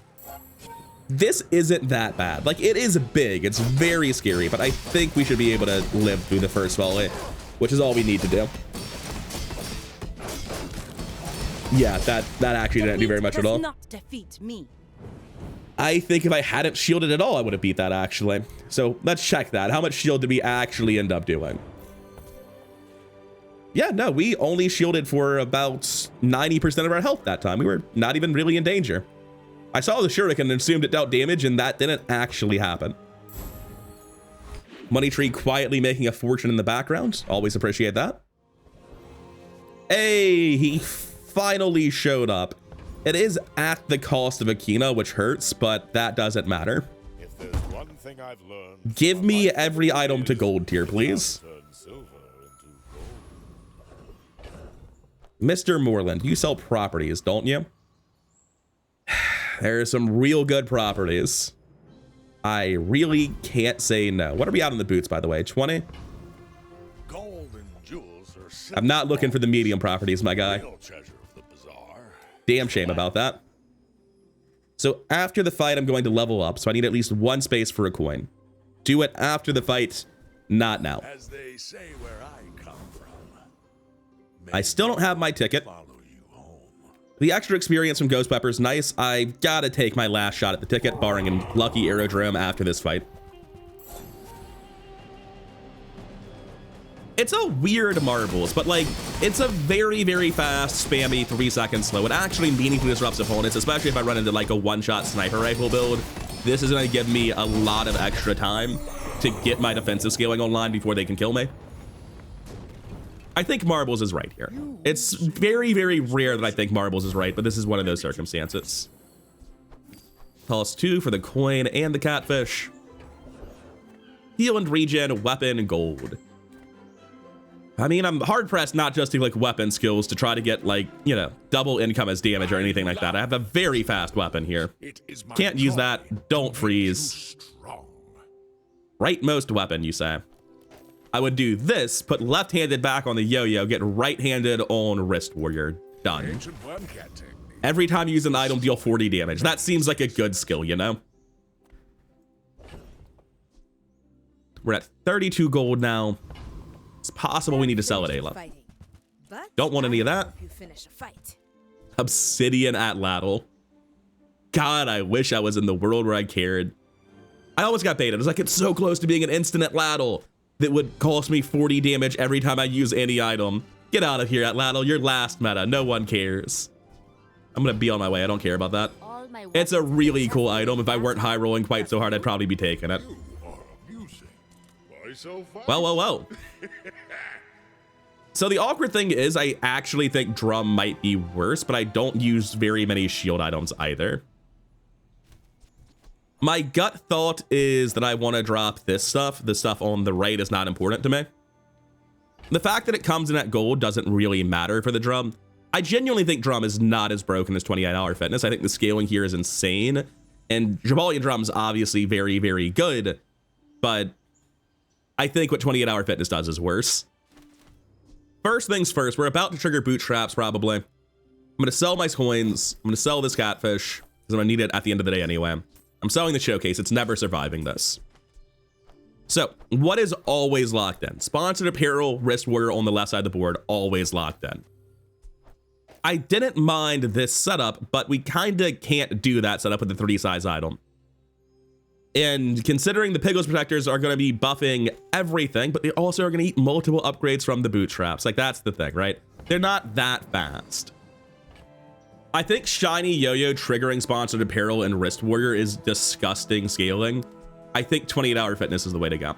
This isn't that bad. Like, it is big, it's very scary, but I think we should be able to live through the first volley, which is all we need to do. Yeah, that actually didn't do very much at all. Not defeat me. I think if I hadn't shielded at all, I would have beat that, actually. So let's check that. How much shield did we actually end up doing? Yeah, no, we only shielded for about 90% of our health that time. We were not even really in danger. I saw the shuriken and assumed it dealt damage, and that didn't actually happen. Money Tree quietly making a fortune in the background. Always appreciate that. Hey, he finally showed up. It is at the cost of Akina, which hurts, but that doesn't matter. If there's one thing I've learned, Give me every item to gold tier, please. Mr. Moreland, you sell properties, don't you? There are some real good properties. I really can't say no. What are we out in the boots, by the way? 20? Gold and jewels are I'm not looking for the medium properties, my guy. real treasure of the bazaar. Damn shame about that. So after the fight, I'm going to level up, so I need at least 1 space for a coin. Do it after the fight, not now. As they say where I come from. I still don't have my ticket. Follow you home. The extra experience from Ghost Pepper's nice. I've got to take my last shot at the ticket, barring a lucky aerodrome after this fight. It's a weird marbles, but like, it's a very, very fast, spammy 3-second slow. It actually meaningfully disrupts opponents, especially if I run into like a 1-shot sniper rifle build. This is going to give me a lot of extra time to get my defensive scaling online before they can kill me. I think marbles is right here. It's very, very rare that I think marbles is right, but this is one of those circumstances. Toss 2 for the coin and the catfish. Heal and regen, weapon, gold. I mean, I'm hard-pressed not just to like weapon skills to try to get like, you know, double income as damage or anything like that. I have a very fast weapon here. It is my Can't use job that. Don't to freeze. make you strong. Rightmost weapon, you say? I would do this, put left-handed back on the yo-yo, get right-handed on wrist warrior. Done. Ancient one cat technique. Every time you use an item, deal 40 damage. That seems like a good skill, you know? We're at 32 gold now. It's possible we need to sell it, Ayla. Don't want any of that. You finish a fight. Obsidian at Lattle. God, I wish I was in the world where I cared. I almost got baited. I was like, it's so close to being an instant at Lattle that would cost me 40 damage every time I use any item. Get out of here, at Lattle. You're last meta. No one cares. I'm gonna be on my way. I don't care about that. It's a really cool item. If I weren't high rolling quite so hard, I'd probably be taking it. You are amusing. Why so far? Well. So the awkward thing is I actually think drum might be worse, but I don't use very many shield items either. My gut thought is that I want to drop this stuff. The stuff on the right is not important to me. The fact that it comes in at gold doesn't really matter for the drum. I genuinely think drum is not as broken as 28-hour fitness. I think the scaling here is insane. And Jabalian drum's obviously very, very good, but I think what 28-hour fitness does is worse. First things first, we're about to trigger bootstraps probably. I'm gonna sell my coins. I'm gonna sell this catfish because I'm gonna need it at the end of the day anyway. I'm selling the showcase. It's never surviving this. So what is always locked in? Sponsored apparel, wrist warrior on the left side of the board, always locked in. I didn't mind this setup, but we kind of can't do that setup with the 3 size item. And considering the Pigless Protectors are going to be buffing everything, but they also are going to eat multiple upgrades from the bootstraps. Like, that's the thing, right? They're not that fast. I think Shiny Yo-Yo triggering sponsored apparel and wrist warrior is disgusting scaling. I think 28-hour fitness is the way to go.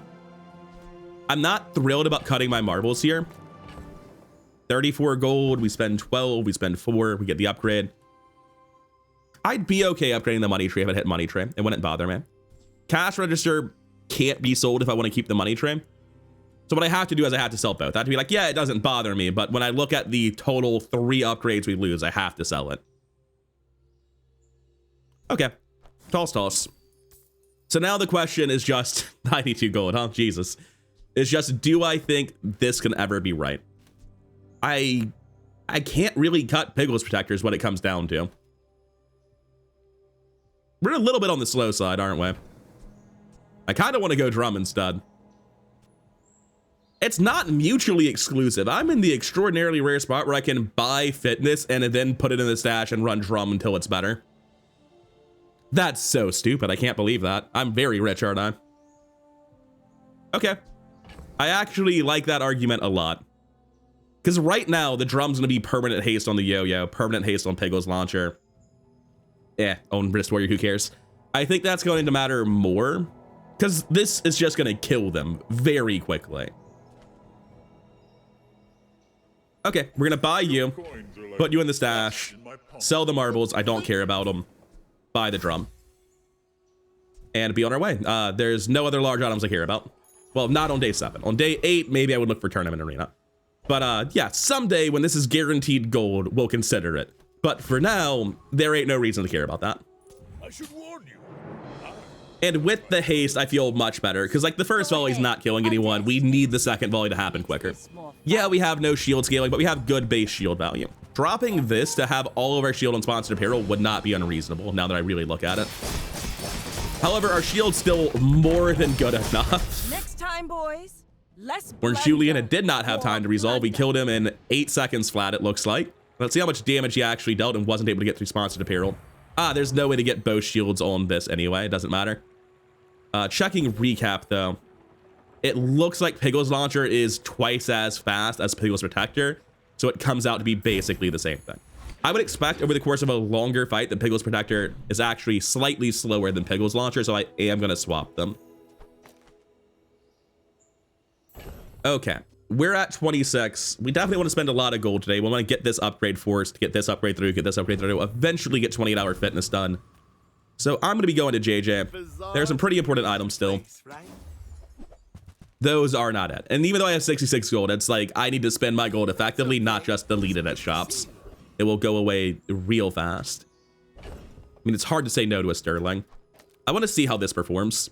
I'm not thrilled about cutting my marbles here. 34 gold, we spend 12, we spend 4, we get the upgrade. I'd be okay upgrading the money tree if it hit money tree. It wouldn't bother me. Cash register can't be sold if I want to keep the money tray. So what I have to do is I have to sell both. I have to be like, yeah, it doesn't bother me, but when I look at the total 3 upgrades we lose, I have to sell it. Okay, toss. So now the question is just 92 gold, huh? Jesus. It's just, do I think this can ever be right? I can't really cut Pigless Protectors when it comes down to. We're a little bit on the slow side, aren't we? I kind of want to go drum instead. It's not mutually exclusive. I'm in the extraordinarily rare spot where I can buy fitness and then put it in the stash and run drum until it's better. That's so stupid. I can't believe that. I'm very rich, aren't I? Okay. I actually like that argument a lot. Because right now, the drum's going to be permanent haste on the yo-yo, permanent haste on Pigless Launcher. On wrist warrior, who cares? I think that's going to matter more. Because this is just going to kill them very quickly. Okay, we're going to buy you, put you in the stash, sell the marbles. I don't care about them. Buy the drum. And be on our way. There's no other large items I care about. Well, not on day 7. On day 8, maybe I would look for Tournament Arena. But yeah, someday when this is guaranteed gold, we'll consider it. But for now, there ain't no reason to care about that. I should warn you. And with the haste, I feel much better, because like the first volley's not killing anyone. We need the second volley to happen quicker. Yeah, we have no shield scaling, but we have good base shield value. Dropping this to have all of our shield and sponsored apparel would not be unreasonable, now that I really look at it. However, our shield's still more than good enough. Next time, boys. Less Orange Juliana did not have time to resolve. We killed him in 8 seconds flat, it looks like. Let's see how much damage he actually dealt and wasn't able to get through sponsored apparel. There's no way to get both shields on this anyway. It doesn't matter. Checking recap, though. It looks like Pigless Launcher is twice as fast as Pigless Protector, so it comes out to be basically the same thing. I would expect over the course of a longer fight that Pigless Protector is actually slightly slower than Pigless Launcher, so I am going to swap them. Okay, we're at 26. We definitely want to spend a lot of gold today. We want to get this upgrade forced, get this upgrade through, eventually get 28-hour fitness done. So I'm going to be going to JJ. There's some pretty important items still. Those are not it. And even though I have 66 gold, it's like I need to spend my gold effectively, not just delete it at shops. It will go away real fast. I mean, it's hard to say no to a Sterling. I want to see how this performs.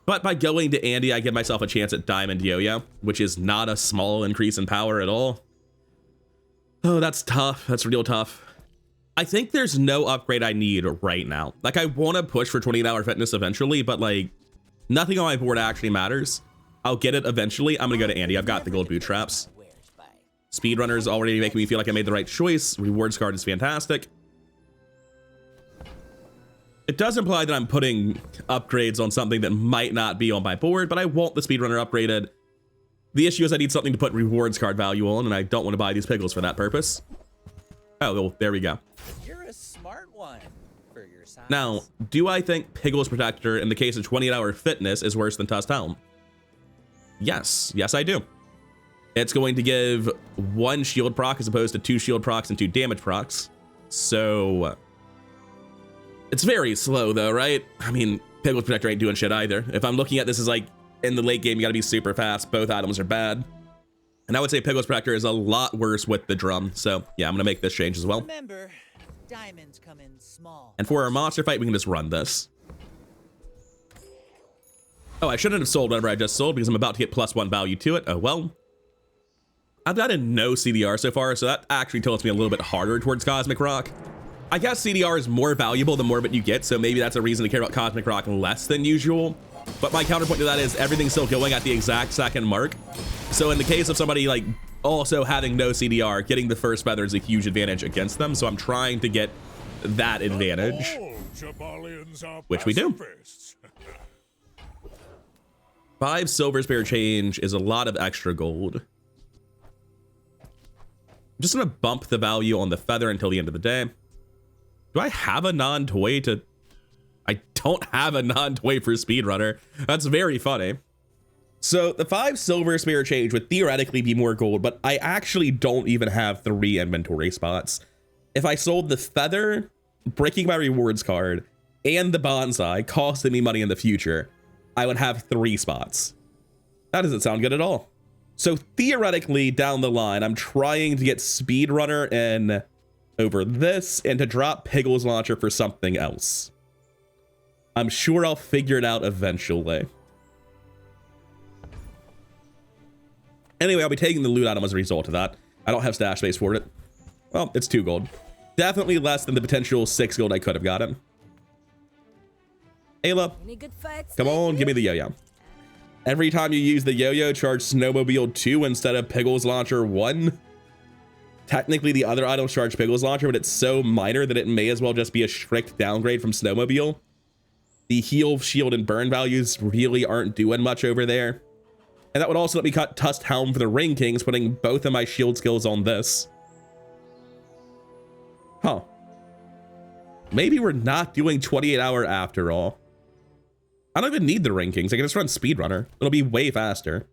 But by going to Andy, I give myself a chance at Diamond Yo-Yo, which is not a small increase in power at all. Oh, that's tough. That's real tough. I think there's no upgrade I need right now. Like, I want to push for 28-hour fitness eventually, but like, nothing on my board actually matters. I'll get it eventually. I'm going to go to Andy. I've got the gold bootstraps. Speedrunner's already making me feel like I made the right choice. Rewards card is fantastic. It does imply that I'm putting upgrades on something that might not be on my board, but I want the Speedrunner upgraded. The issue is I need something to put rewards card value on, and I don't want to buy these pickles for that purpose. Oh, well, there we go. You're a smart one for your size. Now, do I think Piggles Protector in the case of 28-hour fitness is worse than Tusk Helm? Yes. Yes, I do. It's going to give 1 shield proc as opposed to 2 shield procs and 2 damage procs. So it's very slow though, right? I mean, Piggles Protector ain't doing shit either. If I'm looking at this as like in the late game, you gotta be super fast. Both items are bad. And I would say Piggles Protector is a lot worse with the drum. So yeah, I'm gonna make this change as well. Remember, diamonds come in small. And for our monster fight, we can just run this. Oh, I shouldn't have sold whatever I just sold because I'm about to get +1 value to it. Oh, well. I've got a no CDR so far, so that actually tilts me a little bit harder towards Cosmic Rock. I guess CDR is more valuable the more of it you get, so maybe that's a reason to care about Cosmic Rock less than usual. But my counterpoint to that is everything's still going at the exact second mark. So in the case of somebody like also having no CDR, getting the first feather is a huge advantage against them. So I'm trying to get that advantage, which we do. 5 silver spare change is a lot of extra gold. I'm just gonna bump the value on the feather until the end of the day. Do I have a non-toy to... I don't have a non-toy for Speedrunner. That's very funny. So the 5 silver spare change would theoretically be more gold, but I actually don't even have 3 inventory spots. If I sold the feather, breaking my rewards card, and the bonsai costing me money in the future, I would have 3 spots. That doesn't sound good at all. So theoretically, down the line, I'm trying to get Speedrunner in over this and to drop Piggles Launcher for something else. I'm sure I'll figure it out eventually. Anyway, I'll be taking the loot item as a result of that. I don't have stash space for it. Well, it's 2 gold. Definitely less than the potential 6 gold I could have gotten. Ayla, Any good fights? come on, give me the yo-yo. Every time you use the yo-yo, charge Snowmobile 2 instead of Piggles Launcher 1. Technically, the other items charge Piggles Launcher, but it's so minor that it may as well just be a strict downgrade from Snowmobile. The heal, shield, and burn values really aren't doing much over there. And that would also let me cut Tusk Helm for the Ring Kings, putting both of my shield skills on this. Huh. Maybe we're not doing 28-hour after all. I don't even need the Ring Kings. I can just run Speedrunner. It'll be way faster.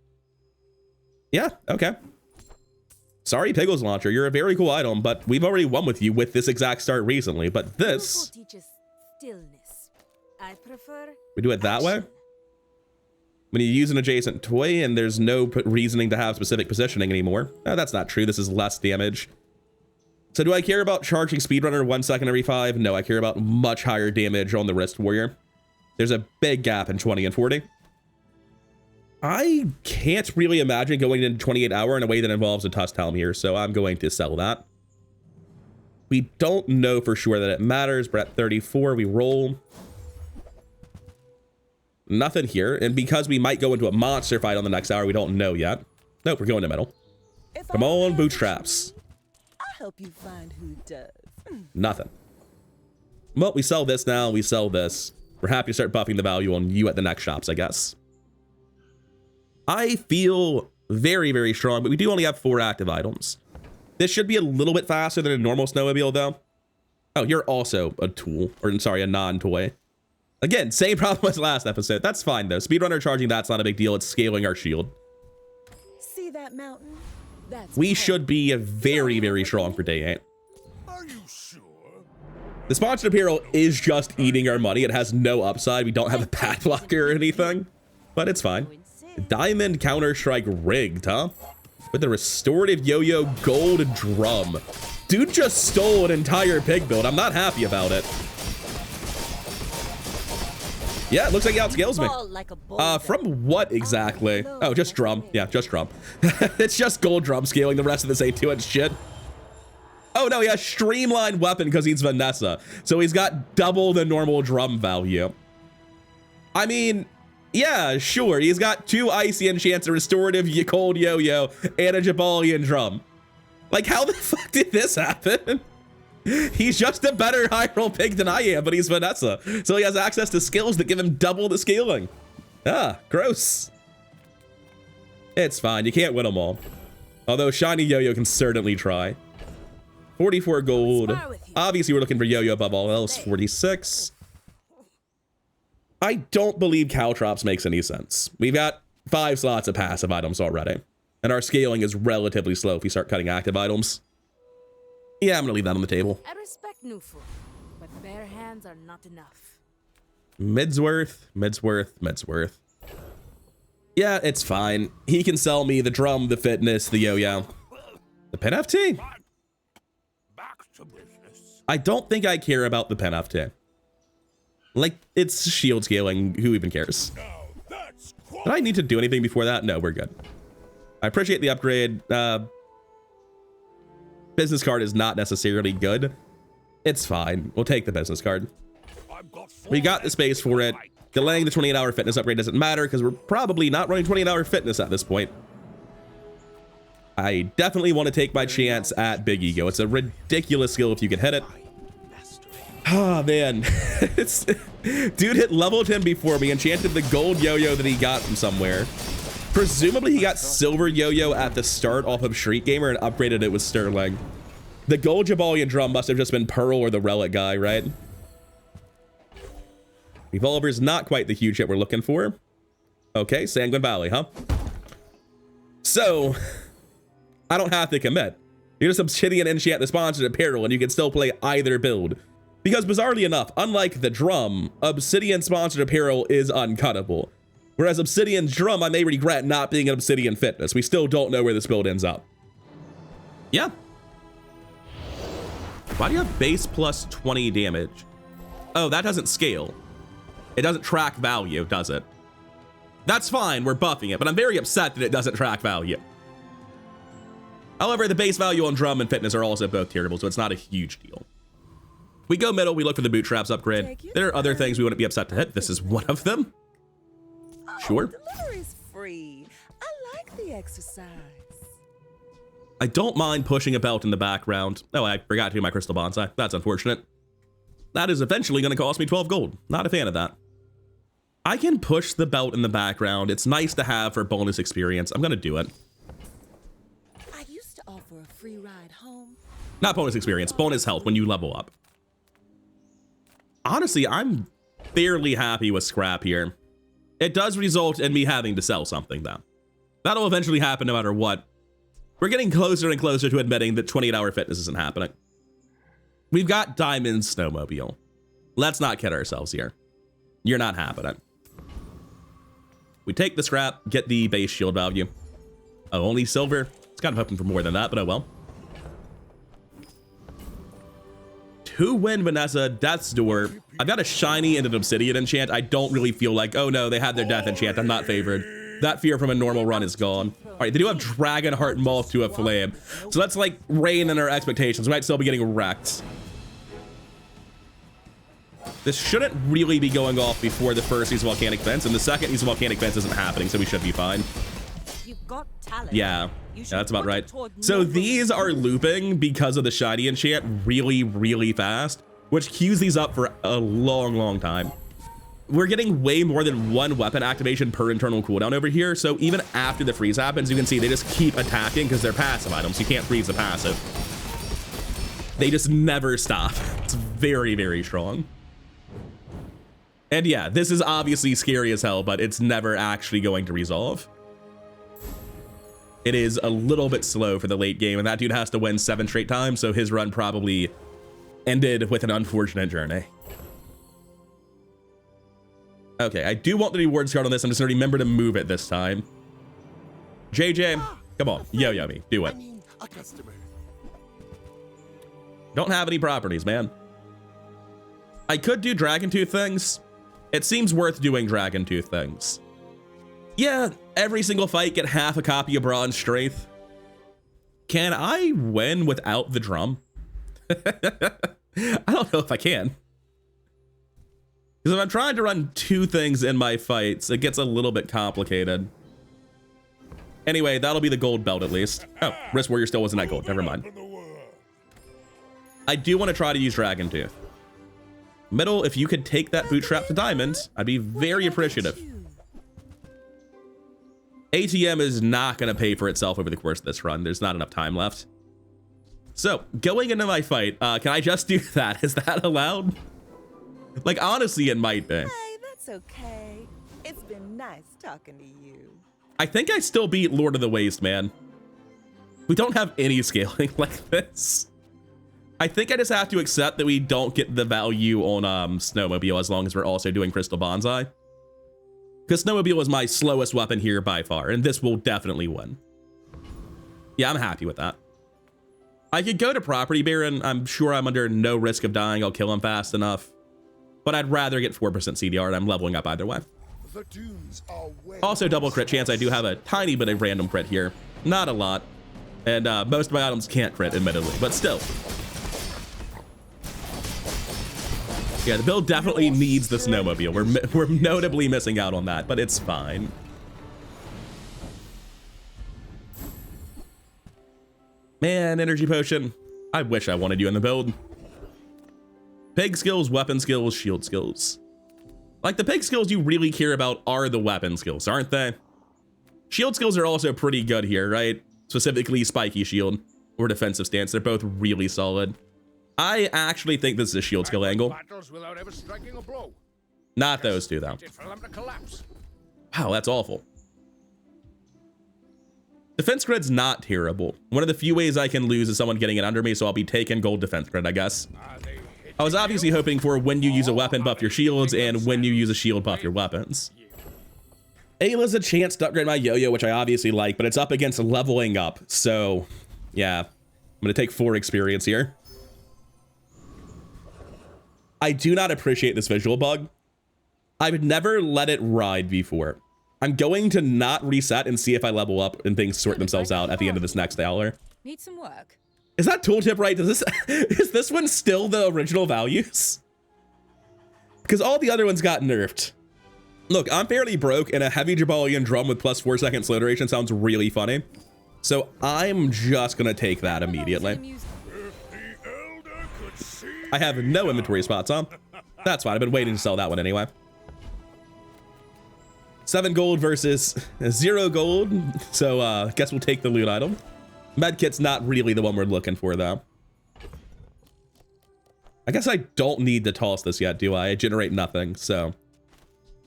Yeah, okay. Sorry, Piggles Launcher. You're a very cool item, but we've already won with you with this exact start recently. But this... Teaches stillness. I prefer we do it that way? When you use an adjacent toy and there's no reasoning to have specific positioning anymore. No, that's not true. This is less damage. So do I care about charging Speedrunner 1 second every 5? No, I care about much higher damage on the Wrist Warrior. There's a big gap in 20 and 40. I can't really imagine going into 28-hour in a way that involves a Tusk Helm here, so I'm going to sell that. We don't know for sure that it matters. We're at 34. We roll. Nothing here. And because we might go into a monster fight on the next hour, we don't know yet. Nope, we're going to middle. Come on, bootstraps. I'll help you find who does. Nothing. Well, we sell this now. We sell this. We're happy to start buffing the value on you at the next shops, I guess. I feel very, very strong, but we do only have 4 active items. This should be a little bit faster than a normal Snowmobile, though. Oh, you're also a tool, or sorry, a non-toy. Again, same problem as last episode. That's fine, though. Speedrunner charging, that's not a big deal. It's scaling our shield. See that mountain? That's We should be very, very strong for day 8. Are you sure? The sponsored apparel is just eating our money. It has no upside. We don't have a pad blocker or anything. but it's fine. Diamond Counter-Strike rigged, huh? With the restorative yo-yo gold drum. Dude just stole an entire pig build. I'm not happy about it. Yeah, it looks like he outscales me. From what exactly? Oh, just drum. Yeah, just drum. It's just gold drum scaling. The rest of this ain't too much shit. Oh no, he has streamlined weapon because he's Vanessa. So he's got double the normal drum value. I mean, yeah, sure. He's got 2 icy enchants, a restorative cold yo-yo, and a Jabalian drum. Like, how the fuck did this happen? He's just a better high roll pig than I am, but he's Vanessa. So he has access to skills that give him double the scaling. Ah, gross. It's fine. You can't win them all. Although Shiny Yo-Yo can certainly try. 44 gold. Obviously, we're looking for Yo-Yo above all else. 46. I don't believe Caltrops makes any sense. We've got 5 slots of passive items already. And our scaling is relatively slow if we start cutting active items. Yeah, I'm gonna leave that on the table. I respect Nufu, but bare hands are not enough. Midsworth. Yeah, it's fine. He can sell me the drum, the fitness, the yo-yo. The pin FT? Back to business. I don't think I care about the pin FT. Like, it's shield scaling. Who even cares? Now that's Did I need to do anything before that? No, we're good. I appreciate the upgrade. Business card is not necessarily good. It's fine. We'll take the business card. We got the space for it. Delaying the 28-hour fitness upgrade doesn't matter because we're probably not running 28-hour fitness at this point. I definitely want to take my chance at Big Ego. It's a ridiculous skill if you can hit it. Ah, man. Dude leveled him before me, enchanted the gold yo-yo that he got from somewhere. Presumably he got silver yo-yo at the start off of Street Gamer and upgraded it with Sterling. The gold Jabalian drum must have just been Pearl or the Relic guy, right? Revolver's not quite the huge hit we're looking for. Okay, Sanguine Valley, huh? So, I don't have to commit. You just Obsidian enchant the sponsored apparel and you can still play either build. Because bizarrely enough, unlike the drum, Obsidian sponsored apparel is uncuttable. Whereas Obsidian's drum, I may regret not being an Obsidian fitness. We still don't know where this build ends up. Yeah. Why do you have base plus 20 damage? Oh, that doesn't scale. It doesn't track value, does it? That's fine, we're buffing it, but I'm very upset that it doesn't track value. However, the base value on drum and fitness are also both terrible, so it's not a huge deal. We go middle, we look for the bootstraps upgrade. There are other things we wouldn't be upset to hit. This is one of them. Sure. Delivery's free. I like the exercise. I don't mind pushing a belt in the background. Oh, I forgot to do my crystal bonsai. That's unfortunate. That is eventually going to cost me 12 gold. Not a fan of that. I can push the belt in the background. It's nice to have for bonus experience. I'm going to do it. I used to offer a free ride home. Not bonus experience, bonus health when you level up. Honestly, I'm fairly happy with scrap here. It does result in me having to sell something, though. That'll eventually happen no matter what. We're getting closer and closer to admitting that 28-hour fitness isn't happening. We've got Diamond Snowmobile. Let's not kid ourselves here. You're not happening. We take the scrap, get the base shield value. Oh, only silver? It's kind of hoping for more than that, but oh well. 2-win Vanessa, Death's Door. I've got a shiny and an obsidian enchant. I don't really feel like, oh no, they had their death enchant. I'm not favored. That fear from a normal run is gone. All right, they do have Dragon Heart Moth to a Flame. So let's like rein in our expectations. We might still be getting wrecked. This shouldn't really be going off before the first East Volcanic Fence, and the second East Volcanic Fence isn't happening, so we should be fine. You've got talent. Yeah, that's about right. So these are looping because of the shiny enchant really, really fast, which queues these up for a long, long time. We're getting way more than one weapon activation per internal cooldown over here, so even after the freeze happens, you can see they just keep attacking because they're passive items. You can't freeze the passive. They just never stop. It's very, very strong. And yeah, this is obviously scary as hell, but it's never actually going to resolve. It is a little bit slow for the late game, and that dude has to win 7 straight times, so his run probably ended with an unfortunate journey. Okay, I do want the rewards card on this. I'm just gonna remember to move it this time. JJ, come on, yo-yo me, do it. I mean, a customer. Don't have any properties, man. I could do Dragon Tooth things. It seems worth doing Dragon Tooth things. Yeah, every single fight get half a copy of Bronze Strength. Can I win without the drum? I don't know if I can. Because if I'm trying to run two things in my fights, it gets a little bit complicated. Anyway, that'll be the gold belt at least. Oh, Wrist Warrior still wasn't that gold. Never mind. I do want to try to use Dragon Tooth. Middle, if you could take that bootstrap to diamonds, I'd be very appreciative. ATM is not going to pay for itself over the course of this run. There's not enough time left. So, going into my fight, can I just do that? Is that allowed? Like, honestly, it might be. Hey, that's okay. It's been nice talking to you. I think I still beat Lord of the Waste, man. We don't have any scaling like this. I think I just have to accept that we don't get the value on Snowmobile as long as we're also doing Crystal Bonsai. Because Snowmobile is my slowest weapon here by far, and this will definitely win. Yeah, I'm happy with that. I could go to Property Baron. I'm sure I'm under no risk of dying. I'll kill him fast enough. But I'd rather get 4% CDR, and I'm leveling up either way. The dunes are way Also, double crit chance. I do have a tiny bit of random crit here. Not a lot. And most of my items can't crit, admittedly, but still. Yeah, the build definitely needs the Snowmobile. We're notably missing out on that, but it's fine. Man, energy potion. I wish I wanted you in the build. Pig skills, weapon skills, shield skills. Like, the pig skills you really care about are the weapon skills, aren't they? Shield skills are also pretty good here, right? Specifically spiky shield or defensive stance. They're both really solid. I actually think this is a shield skill angle. Battles without ever striking a blow. Not those two, though. For them to collapse. Wow, that's awful. Defense crit's not terrible. One of the few ways I can lose is someone getting it under me, so I'll be taking gold defense crit, I guess. I was obviously hoping for when you use a weapon, buff your shields, and when you use a shield, buff your weapons. Ayla's a chance to upgrade my yo-yo, which I obviously like, but it's up against leveling up, so yeah. I'm gonna take 4 experience here. I do not appreciate this visual bug. I would never let it ride before. I'm going to not reset and see if I level up and things sort themselves out at the end of this next hour. Need some work. Is that tooltip right? Is this one still the original values? Because all the other ones got nerfed. Look, I'm fairly broke, and a heavy Jabalian drum with plus 4-second slow duration sounds really funny. So I'm just gonna take that immediately. I have no inventory spots, huh? That's fine. I've been waiting to sell that one anyway. 7 gold versus 0 gold. So guess we'll take the loot item. Medkit's not really the one we're looking for, though. I guess I don't need to toss this yet, do I? I generate nothing, so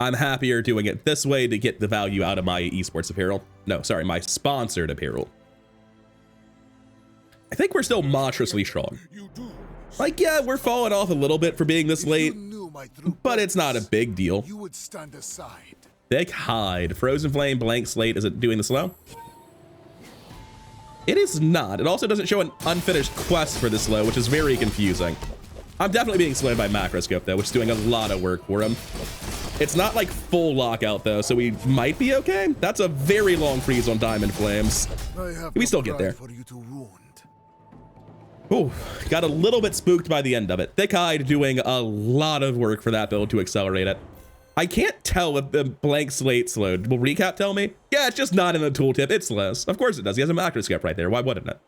I'm happier doing it this way to get the value out of my esports apparel. No, sorry, my sponsored apparel. I think we're still monstrously strong. Like, yeah, we're falling off a little bit for being this late, but it's not a big deal. You would stand aside. Thick hide, frozen flame, blank slate. Is it doing the slow? It is not. It also doesn't show an unfinished quest for the slow, which is very confusing. I'm definitely being slowed by Macroscope, though, which is doing a lot of work for him. It's not like full lockout, though, so we might be okay. That's a very long freeze on Diamond Flames. We still get there. Ooh, got a little bit spooked by the end of it. Thick hide doing a lot of work for that build to accelerate it. I can't tell if the blank slate slowed. Will recap tell me? Yeah, it's just not in the tooltip. It's less. Of course it does. He has a Macroscope right there. Why wouldn't it?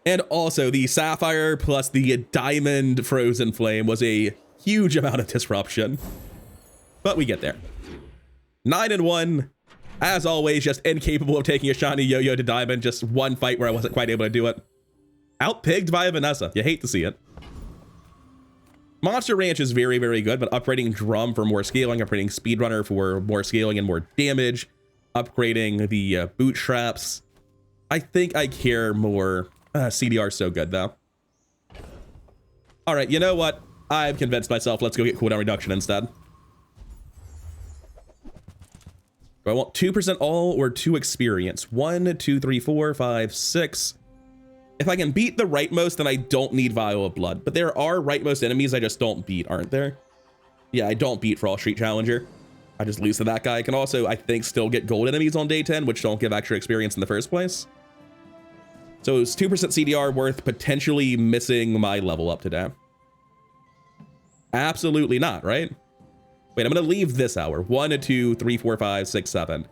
And also, the Sapphire plus the Diamond Frozen Flame was a huge amount of disruption. But we get there. 9 and 1. As always, just incapable of taking a shiny yo-yo to Diamond. Just one fight where I wasn't quite able to do it. Outpigged by Vanessa. You hate to see it. Monster Ranch is very, very good, but upgrading Drum for more scaling, upgrading Speedrunner for more scaling and more damage, upgrading the bootstraps. I think I care more. CDR is so good, though. All right, you know what? I've convinced myself. Let's go get cooldown reduction instead. Do I want 2% all or 2 experience? 1, 2, 3, 4, 5, 6. If I can beat the rightmost, then I don't need Vial of Blood. But there are rightmost enemies I just don't beat, aren't there? Yeah, I don't beat Frost Street Challenger. I just lose to that guy. I can also, I think, still get gold enemies on day 10, which don't give extra experience in the first place. So is 2% CDR worth potentially missing my level up today? Absolutely not, right? Wait, I'm going to leave this hour. 1, 2, 3, 4, 5, 6, 7.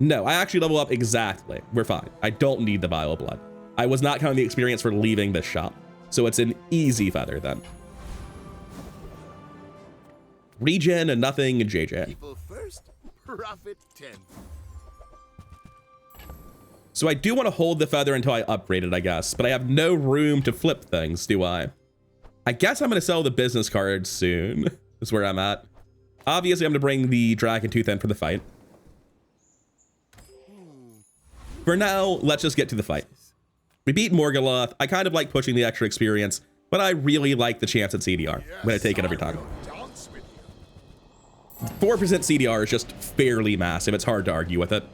No, I actually level up exactly. We're fine. I don't need the Vial of Blood. I was not counting the experience for leaving this shop. So it's an easy feather then. Regen and nothing, JJ. People first, profit 10. So I do want to hold the feather until I upgrade it, I guess. But I have no room to flip things, do I? I guess I'm going to sell the business cards soon. Is where I'm at. Obviously, I'm going to bring the Dragon Tooth in for the fight. For now, let's just get to the fight. We beat Morgaloth. I kind of like pushing the extra experience, but I really like the chance at CDR. I'm going to take it every time. 4% CDR is just fairly massive. It's hard to argue with it.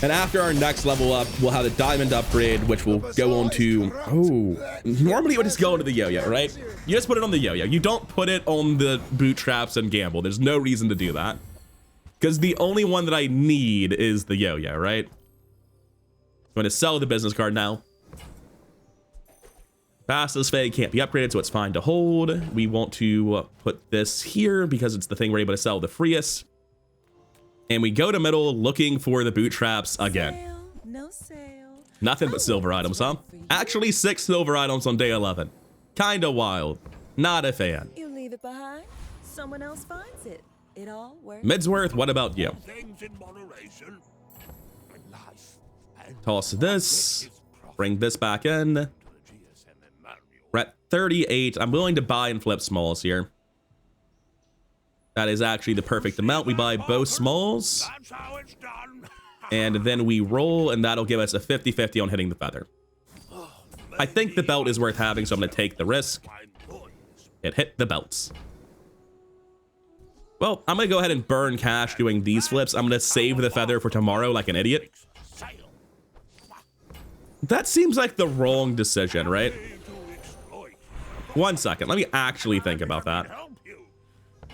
And after our next level up, we'll have the diamond upgrade, which will go on to... Oh, normally it would just go into the yo-yo, right? You just put it on the yo-yo. You don't put it on the bootstraps and gamble. There's no reason to do that. Because the only one that I need is the yo-yo, right? I'm going to sell the business card now. Fastest Fade can't be upgraded, so it's fine to hold. We want to put this here because it's the thing we're able to sell the freest. And we go to middle looking for the bootstraps again. Sale, no sale. Nothing but silver items, huh? Actually, 6 silver items on day 11. Kinda wild. Not a fan. You leave it behind, someone else finds it. It all works. Midsworth, what about you? Things in moderation. Life and Toss this. Bring this back in. We're at 38. I'm willing to buy and flip smalls here. That is actually the perfect amount. We buy both smalls. that's how it's done. And then we roll, and that'll give us a 50-50 on hitting the feather. I think the belt is worth having, so I'm going to take the risk. It hit the belts. Well, I'm going to go ahead and burn cash doing these flips. I'm going to save the feather for tomorrow like an idiot. That seems like the wrong decision, right? 1 second. Let me actually think about that.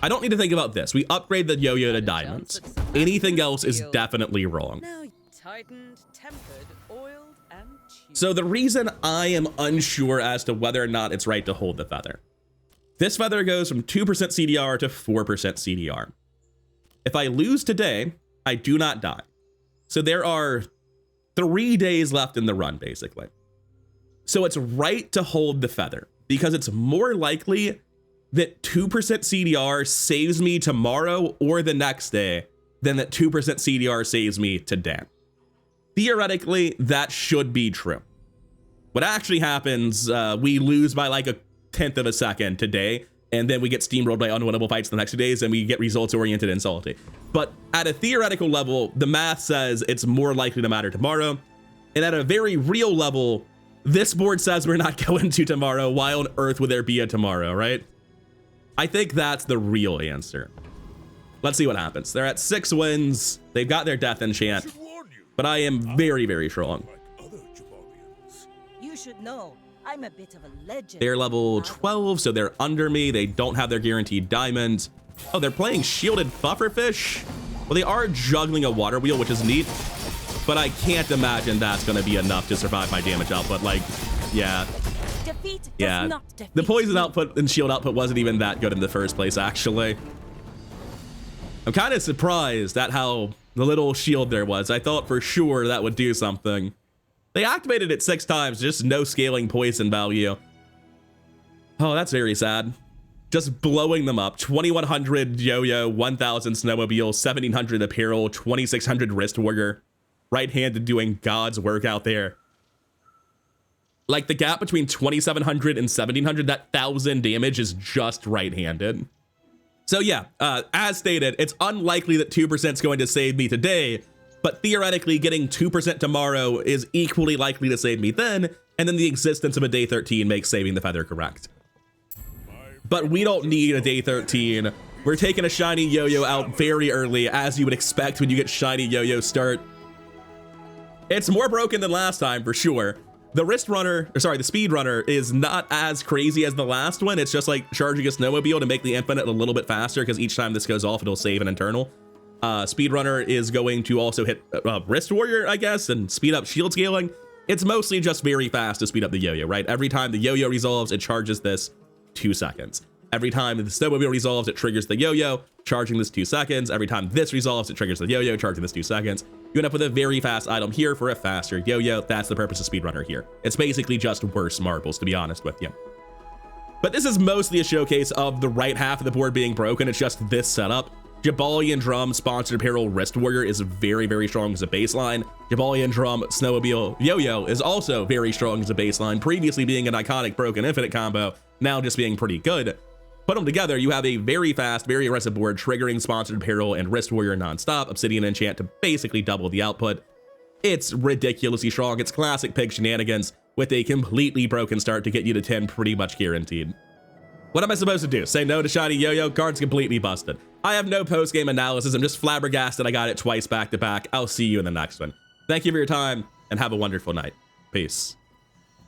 I don't need to think about this. We upgrade the yo-yo to diamonds. Anything else is definitely wrong. Now tightened, tempered, oiled, and cheap. So the reason I am unsure as to whether or not it's right to hold the feather. This feather goes from 2% CDR to 4% CDR. If I lose today, I do not die. So there are 3 days left in the run, basically. So it's right to hold the feather because it's more likely that 2% CDR saves me tomorrow or the next day than that 2% CDR saves me today. Theoretically, that should be true. What actually happens, we lose by like 1/10 of a second today, and then we get steamrolled by unwinnable fights the next 2 days, and we get results-oriented and salty. But at a theoretical level, the math says it's more likely to matter tomorrow. And at a very real level, this board says we're not going to tomorrow. Why on earth would there be a tomorrow, right? I think that's the real answer. Let's see what happens. They're at 6 wins. They've got their death enchant, but I am very, very strong. You should know, I'm a bit of a legend. They're level 12, so they're under me. They don't have their guaranteed diamonds. Oh, they're playing shielded pufferfish. Well, they are juggling a water wheel, which is neat, but I can't imagine that's going to be enough to survive my damage output. Like, yeah. Defeat does Yeah, not defeat the poison you. output and shield output wasn't even that good in the first place, actually. I'm kind of surprised at how the little shield there was. I thought for sure that would do something. They activated it 6 times, just no scaling poison value. Oh, that's very sad. Just blowing them up. 2,100 yo-yo, 1,000 snowmobile, 1,700 apparel, 2,600 wrist warrior. Right-handed doing God's work out there. Like the gap between 2,700 and 1,700, that 1,000 damage is just right-handed. So yeah, as stated, it's unlikely that 2% is going to save me today, but theoretically getting 2% tomorrow is equally likely to save me then, and then the existence of a day 13 makes saving the feather correct. But we don't need a day 13 We're taking a shiny yo-yo out very early, as you would expect when you get shiny yo-yo start. It's more broken than last time, for sure. The the speed runner is not as crazy as the last one. It's just like charging a snowmobile to make the infinite a little bit faster, because each time this goes off, it'll save an internal. Speed runner is going to also hit wrist warrior, I guess, and speed up shield scaling. It's mostly just very fast to speed up the yo-yo, right? Every time the yo-yo resolves, it charges this 2 seconds. Every time the snowmobile resolves, it triggers the yo-yo, charging this 2 seconds. Every time this resolves, it triggers the yo-yo, charging this 2 seconds. You end up with a very fast item here for a faster yo-yo. That's the purpose of speedrunner here. It's basically just worse marbles, to be honest with you. But this is mostly a showcase of the right half of the board being broken. It's just this setup. Jabalian Drum Sponsored Apparel Wrist Warrior is very, very strong as a baseline. Jabalian Drum Snowmobile Yo-Yo is also very strong as a baseline, previously being an iconic broken infinite combo, now just being pretty good. Put them together, you have a very fast, very aggressive board, triggering Sponsored Apparel and Wrist Warrior nonstop, Obsidian Enchant to basically double the output. It's ridiculously strong. It's classic pig shenanigans with a completely broken start to get you to 10 pretty much guaranteed. What am I supposed to do? Say no to shiny yo-yo? Card's completely busted. I have no post-game analysis. I'm just flabbergasted I got it twice back to back. I'll see you in the next one. Thank you for your time and have a wonderful night. Peace.